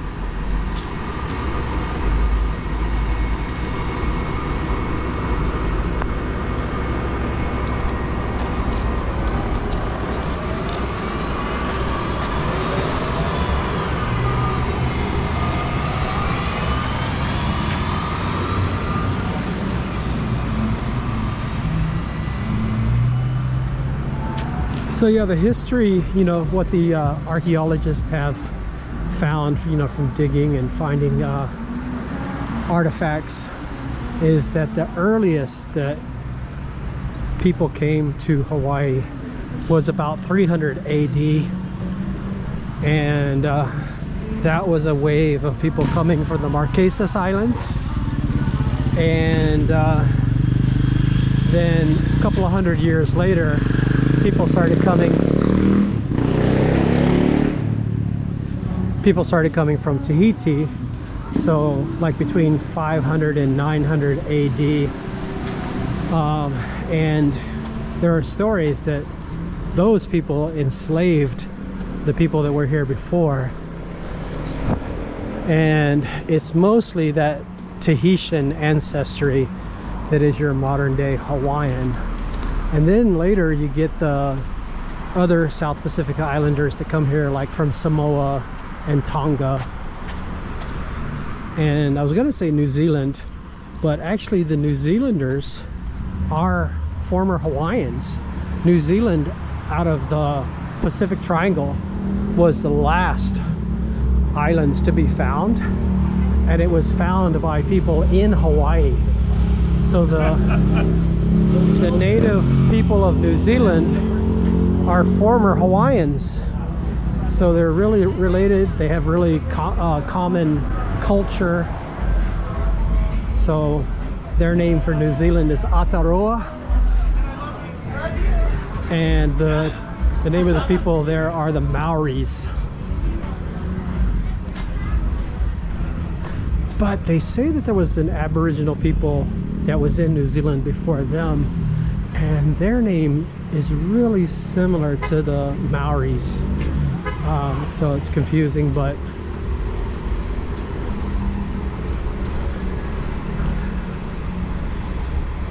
So yeah, the history, you know, what the archaeologists have found, you know, from digging and finding artifacts, is that the earliest that people came to Hawaii was about 300 AD, and that was a wave of people coming from the Marquesas Islands, and then a couple of hundred years later, people started coming from Tahiti, so like between 500 and 900 AD, and there are stories that those people enslaved the people that were here before, and it's mostly that Tahitian ancestry that is your modern day Hawaiian. And then later you get the other South Pacific Islanders that come here, like from Samoa and Tonga. And I was gonna say New Zealand, but actually the New Zealanders are former Hawaiians. New Zealand, out of the Pacific Triangle, was the last islands to be found, and it was found by people in Hawaii. So the native people of New Zealand are former Hawaiians, so they're really related. They have really common culture. So their name for New Zealand is Aotearoa, and the name of the people there are the Maoris. But they say that there was an Aboriginal people that was in New Zealand before them, and their name is really similar to the Maoris, so it's confusing. But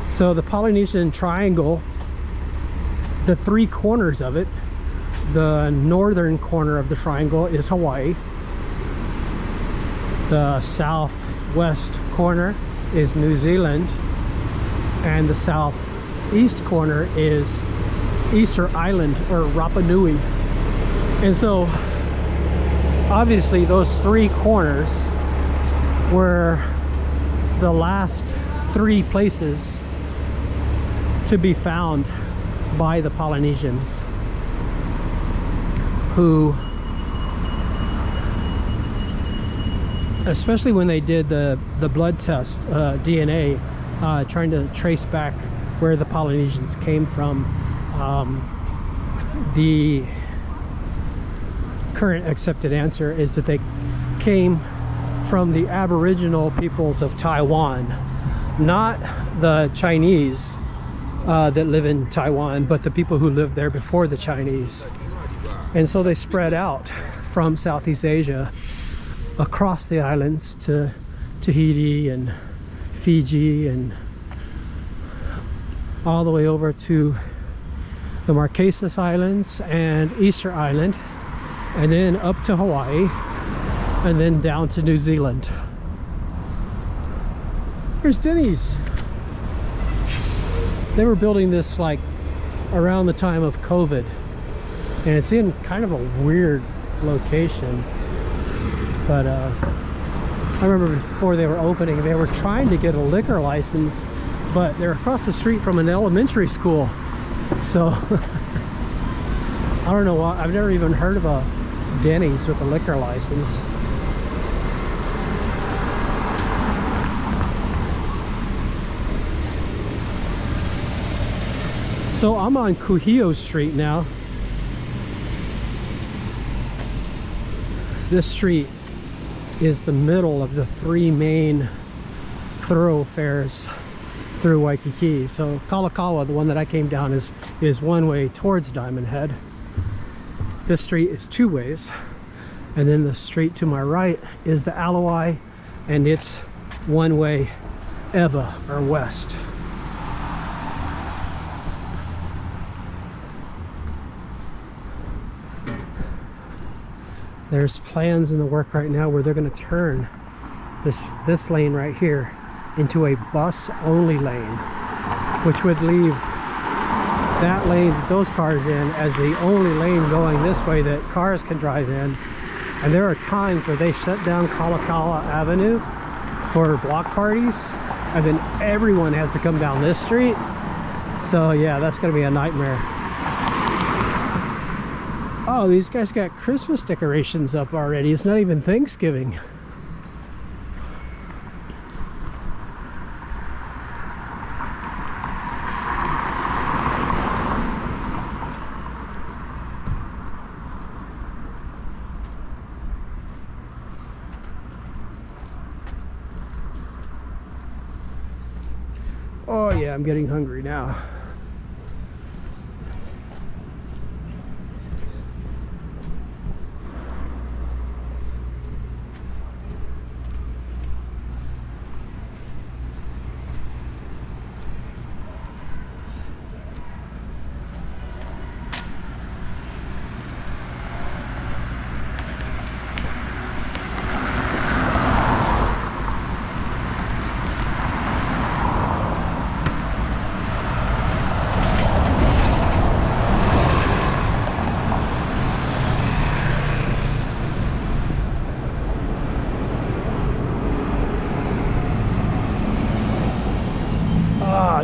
so the Polynesian Triangle, the three corners of it, the northern corner of the triangle is Hawaii, the southwest corner is New Zealand, and the southeast corner is Easter Island, or Rapa Nui. And so obviously those three corners were the last three places to be found by the Polynesians, who, especially when they did the blood test, DNA, trying to trace back where the Polynesians came from, the current accepted answer is that they came from the Aboriginal peoples of Taiwan, not the Chinese that live in Taiwan, but the people who lived there before the Chinese. And so they spread out from Southeast Asia across the islands to Tahiti and Fiji, and all the way over to the Marquesas Islands and Easter Island, and then up to Hawaii, and then down to New Zealand. Here's Denny's. They were building this like around the time of COVID, and it's in kind of a weird location. But I remember before they were opening, they were trying to get a liquor license, but they're across the street from an elementary school. So I don't know why. I've never even heard of a Denny's with a liquor license. So I'm on Kuhio Street now. This street is the middle of the three main thoroughfares through Waikiki. So Kalakaua, the one that I came down, is one way towards Diamond Head. This street is two ways, and then the street to my right is the Alawai, and it's one way Eva, or west. There's plans in the work right now where they're going to turn this lane right here into a bus only lane, which would leave that lane that those cars in as the only lane going this way that cars can drive in. And there are times where they shut down Kalakaua Avenue for block parties, and then everyone has to come down this street. So yeah, that's gonna be a nightmare. Oh, these guys got Christmas decorations up already. It's not even Thanksgiving. Oh yeah, I'm getting hungry now.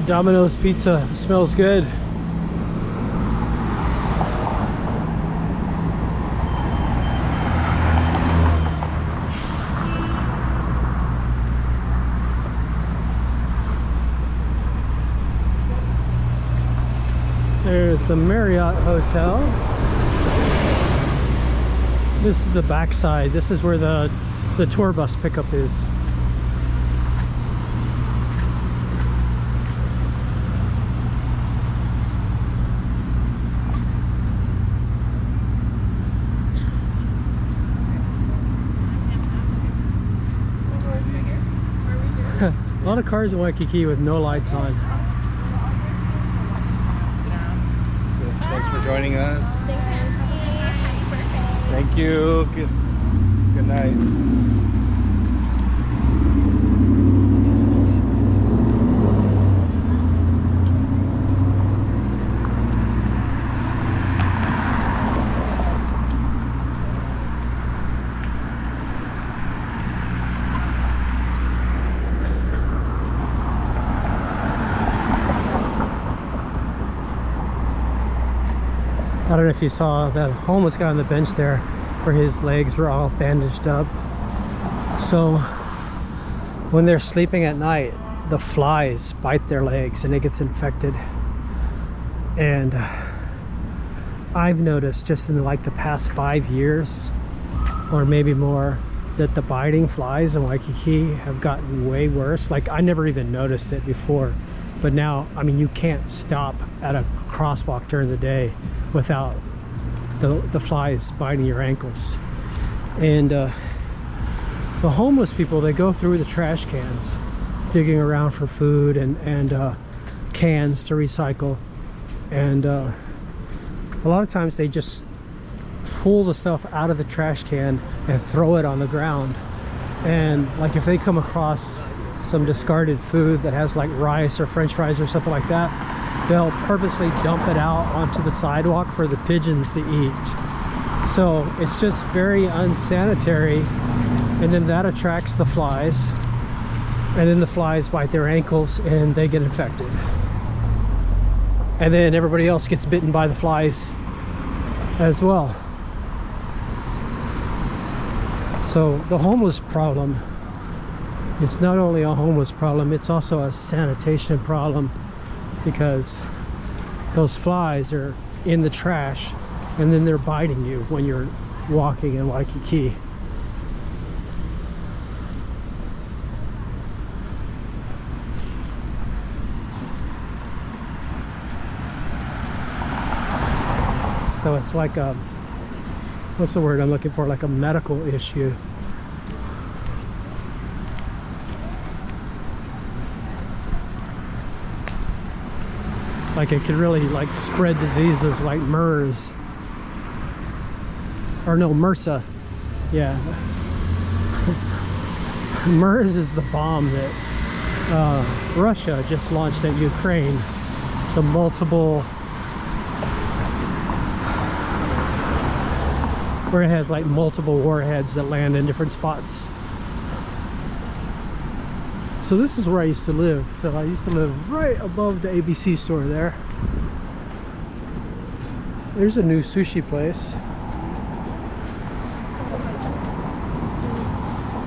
Domino's pizza smells good. There's the Marriott Hotel. This is the backside. This is where the tour bus pickup is. A lot of cars in Waikiki with no lights on. Thanks for joining us. Thank you. Good night. I don't know if you saw that homeless guy on the bench there where his legs were all bandaged up. So when they're sleeping at night, the flies bite their legs and it gets infected. And I've noticed just in like the past 5 years or maybe more that the biting flies in Waikiki have gotten way worse. Like I never even noticed it before, but now, I mean, you can't stop at a crosswalk during the day without the flies biting your ankles. And the homeless people, they go through the trash cans digging around for food and cans to recycle, and a lot of times they just pull the stuff out of the trash can and throw it on the ground. And like if they come across some discarded food that has like rice or french fries or something like that, they'll purposely dump it out onto the sidewalk for the pigeons to eat. So it's just very unsanitary, and then that attracts the flies, and then the flies bite their ankles and they get infected, and then everybody else gets bitten by the flies as well. So the homeless problem, it's not only a homeless problem, it's also a sanitation problem, because those flies are in the trash and then they're biting you when you're walking in Waikiki. So it's like a, what's the word I'm looking for, like a medical issue. Like it could really like spread diseases like MERS, or no, MRSA. Yeah. MERS is the bomb that Russia just launched at Ukraine. The multiple, where it has like multiple warheads that land in different spots. So this is where I used to live. So I used to live right above the ABC store there. There's a new sushi place.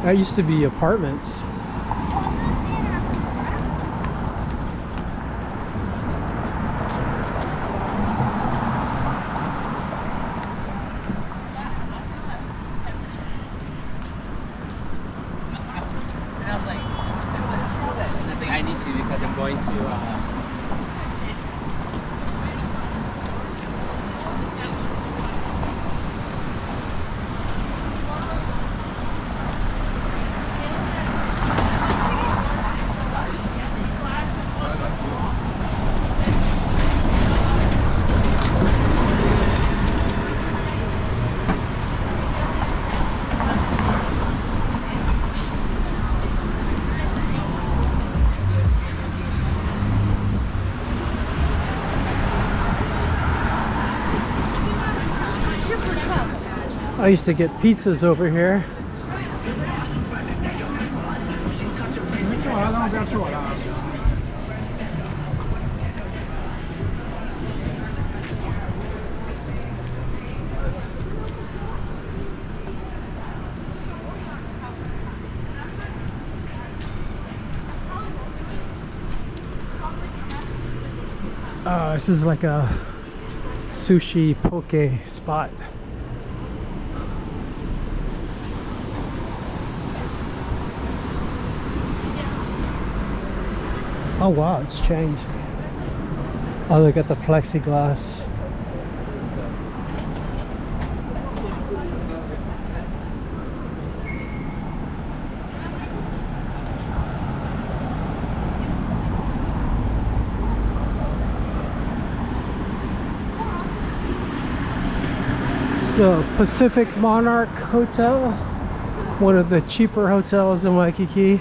That used to be apartments. And I was like, nothing. I need to because I'm going to. I used to get pizzas over here. This is like a sushi poke spot. Oh wow, it's changed. Oh, look at the plexiglass. It's the Pacific Monarch Hotel, one of the cheaper hotels in Waikiki.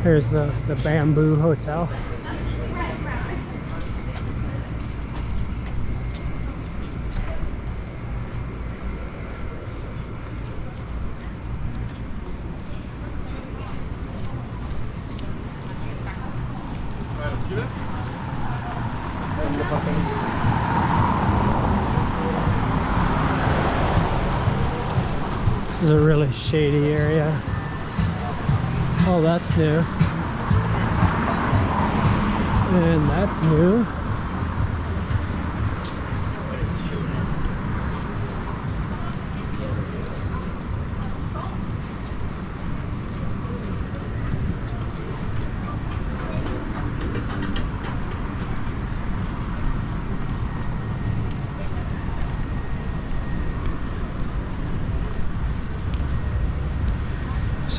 Here's the Bamboo Hotel. This is a really shady area. Oh, that's new. And that's new.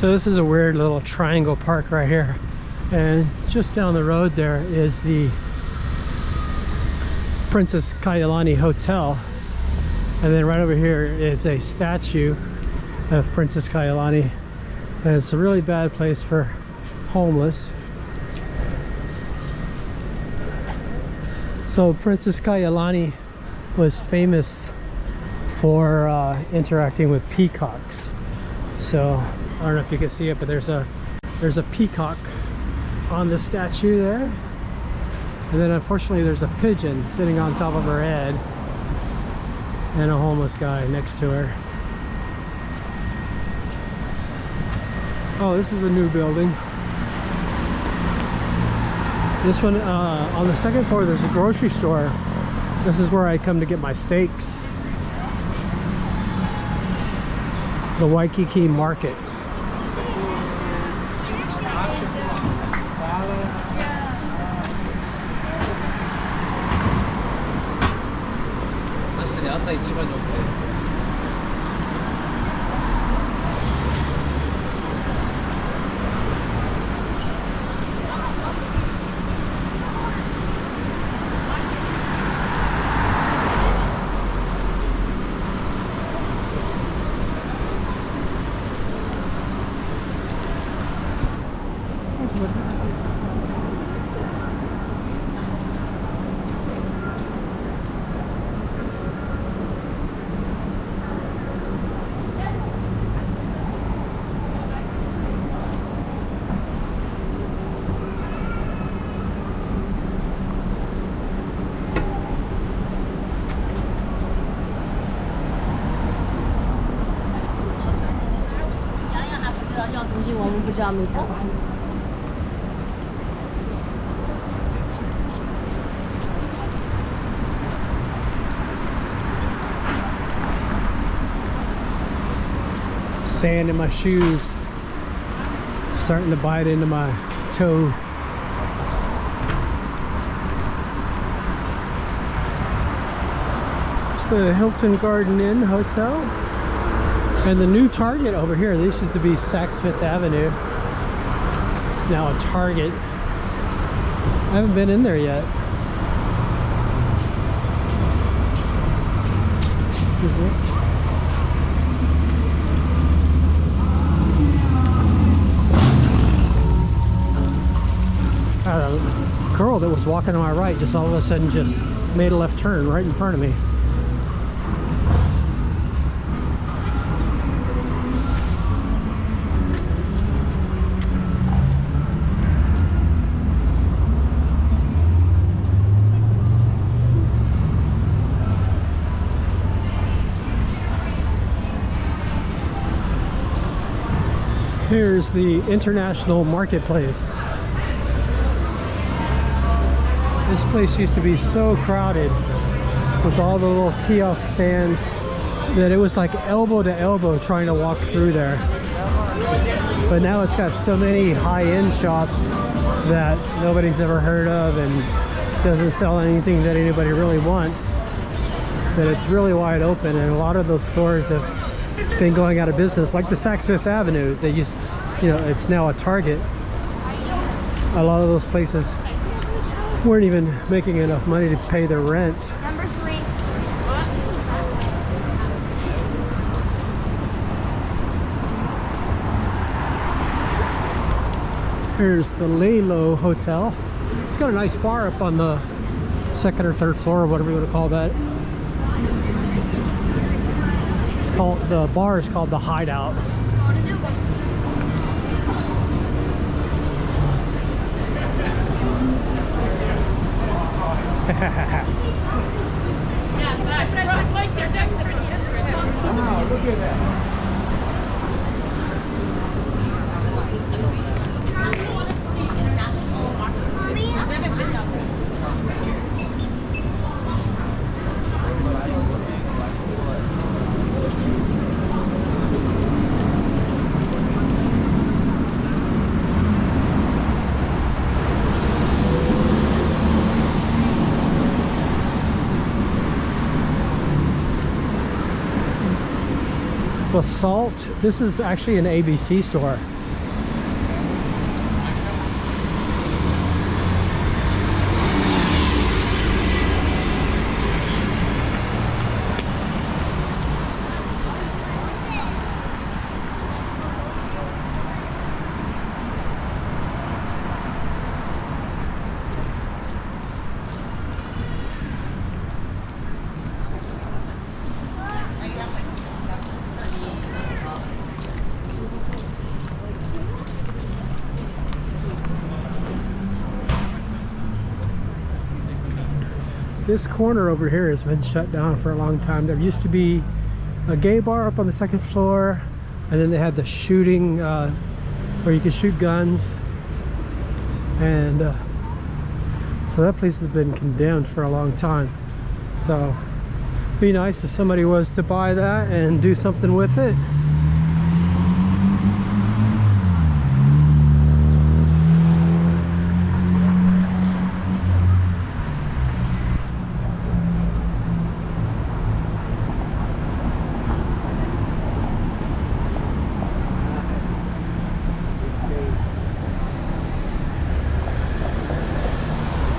So this is a weird little triangle park right here, and just down the road there is the Princess Kailani Hotel, and then right over here is a statue of Princess Kailani, and it's a really bad place for homeless. So Princess Kailani was famous for interacting with peacocks. So I don't know if you can see it, but there's a peacock on the statue there, and then unfortunately there's a pigeon sitting on top of her head and a homeless guy next to her. Oh, this is a new building. This one, on the second floor, there's a grocery store. This is where I come to get my steaks. The Waikiki Market. Sand in my shoes, starting to bite into my toe. It's the Hilton Garden Inn Hotel, and the new Target over here. This used to be Saks Fifth Avenue. It's now a Target. I haven't been in there yet. Excuse me. A girl that was walking to my right just all of a sudden just made a left turn right in front of me. Here's the International Marketplace. This place used to be so crowded with all the little kiosk stands that it was like elbow to elbow trying to walk through there. But now it's got so many high-end shops that nobody's ever heard of and doesn't sell anything that anybody really wants, that it's really wide open, and a lot of those stores have been going out of business. Like the Saks Fifth Avenue, they used, it's now a Target. A lot of those places weren't even making enough money to pay their rent. Number 3. Here's the Lalo Hotel. It's got a nice bar up on the second or third floor, or whatever you want to call that. The bar is called the Hideout. Wow, look at that. Basalt. This is actually an ABC store. This corner over here has been shut down for a long time. There used to be a gay bar up on the second floor, and then they had the shooting where you could shoot guns, and so that place has been condemned for a long time. So it'd be nice if somebody was to buy that and do something with it.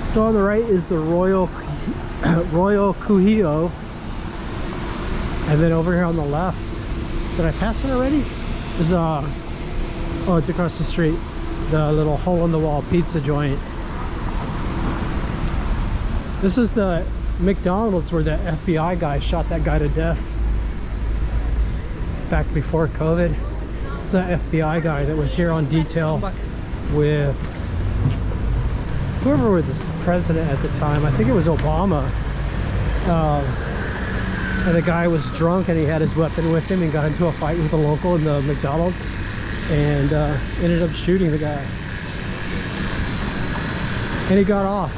So on the right is the Royal Kuhio, and then over here on the left, did I pass it already? There's oh, it's across the street, the little hole-in-the-wall pizza joint. This is the McDonald's where the FBI guy shot that guy to death back before COVID. It's that FBI guy that was here on detail with whoever was the president at the time. I think it was Obama. And the guy was drunk and he had his weapon with him and got into a fight with a local in the McDonald's and ended up shooting the guy. And he got off.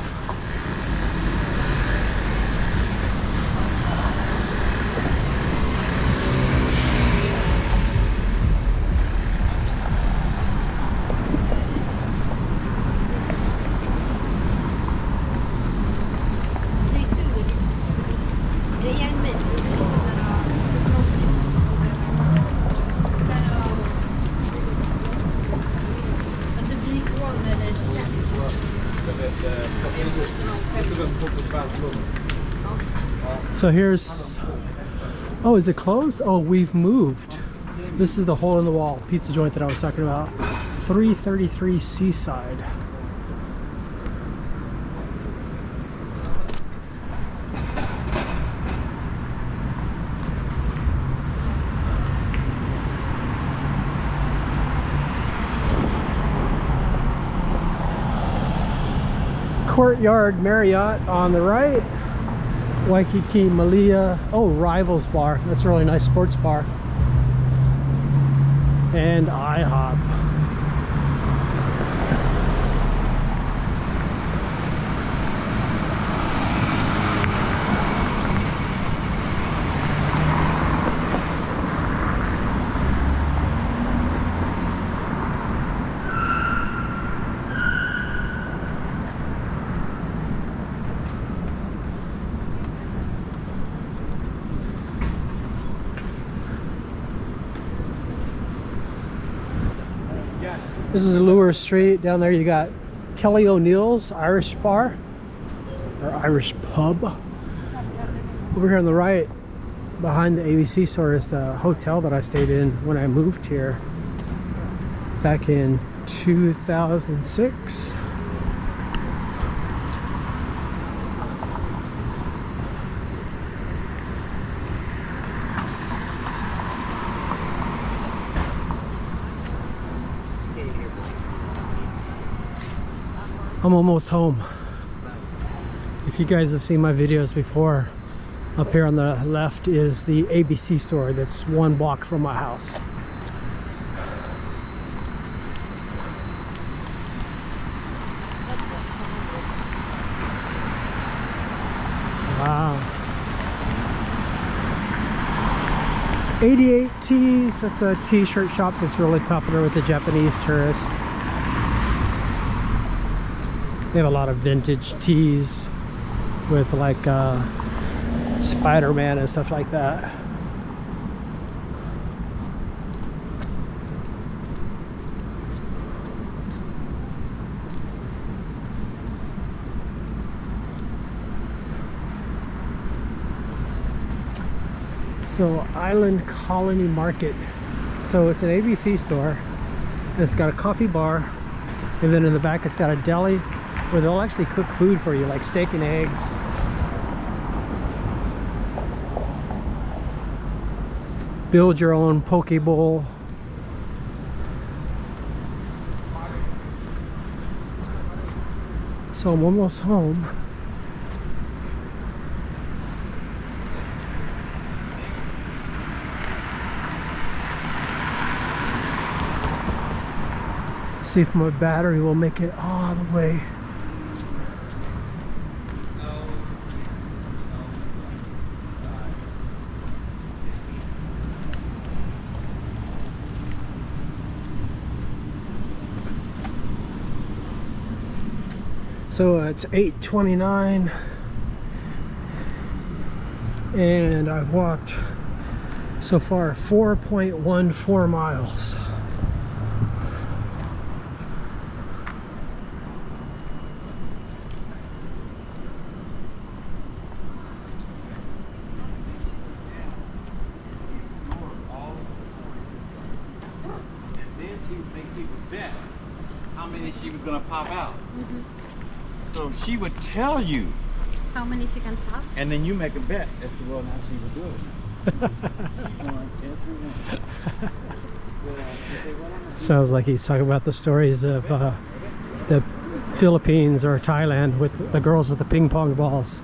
So here's, oh, is it closed? Oh, we've moved. This is the hole-in-the-wall pizza joint that I was talking about. 333 Seaside. Courtyard Marriott on the right. Waikiki Malia, oh, Rivals Bar, that's a really nice sports bar, and IHOP. This is Lure Street. Down there you got Kelly O'Neill's Irish Bar, or Irish Pub. Over here on the right, behind the ABC store, is the hotel that I stayed in when I moved here back in 2006. I'm almost home. If you guys have seen my videos before, up here on the left is the ABC store that's 1 block from my house. Wow. 88 Tees, that's a t-shirt shop that's really popular with the Japanese tourists. They have a lot of vintage tees with like Spider-Man and stuff like that. So Island Colony Market. So it's an ABC store. And it's got a coffee bar. And then in the back it's got a deli where they'll actually cook food for you, like steak and eggs. Build your own poke bowl. So I'm almost home. See if my battery will make it all the way. So it's 8:29 and I've walked so far 4.14 miles. Then she would make people bet how many she was gonna pop out. So she would tell you, How many she can pop? and then you make a bet as to whether or not she would do it. She won every one. Sounds like he's talking about the stories of the Philippines or Thailand with the girls with the ping pong balls.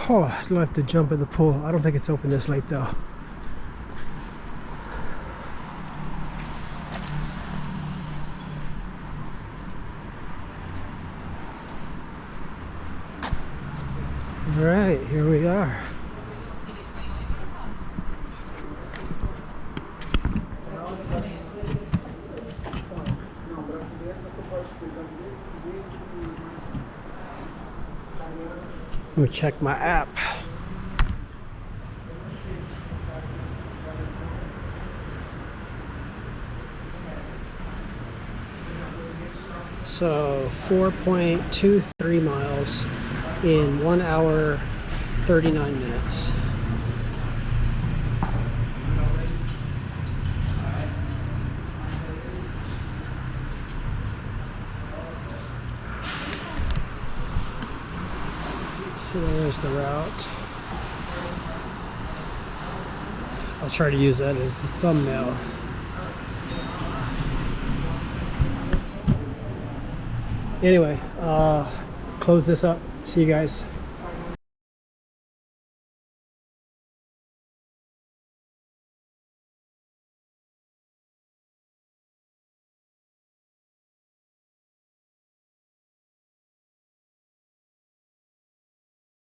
Oh, I'd like to jump in the pool. I don't think it's open this late though. All right, here we are. Let me check my app. So 4.23 miles in 1 hour 39 minutes. So there's the route. I'll try to use that as the thumbnail. Anyway, close this up. See you guys.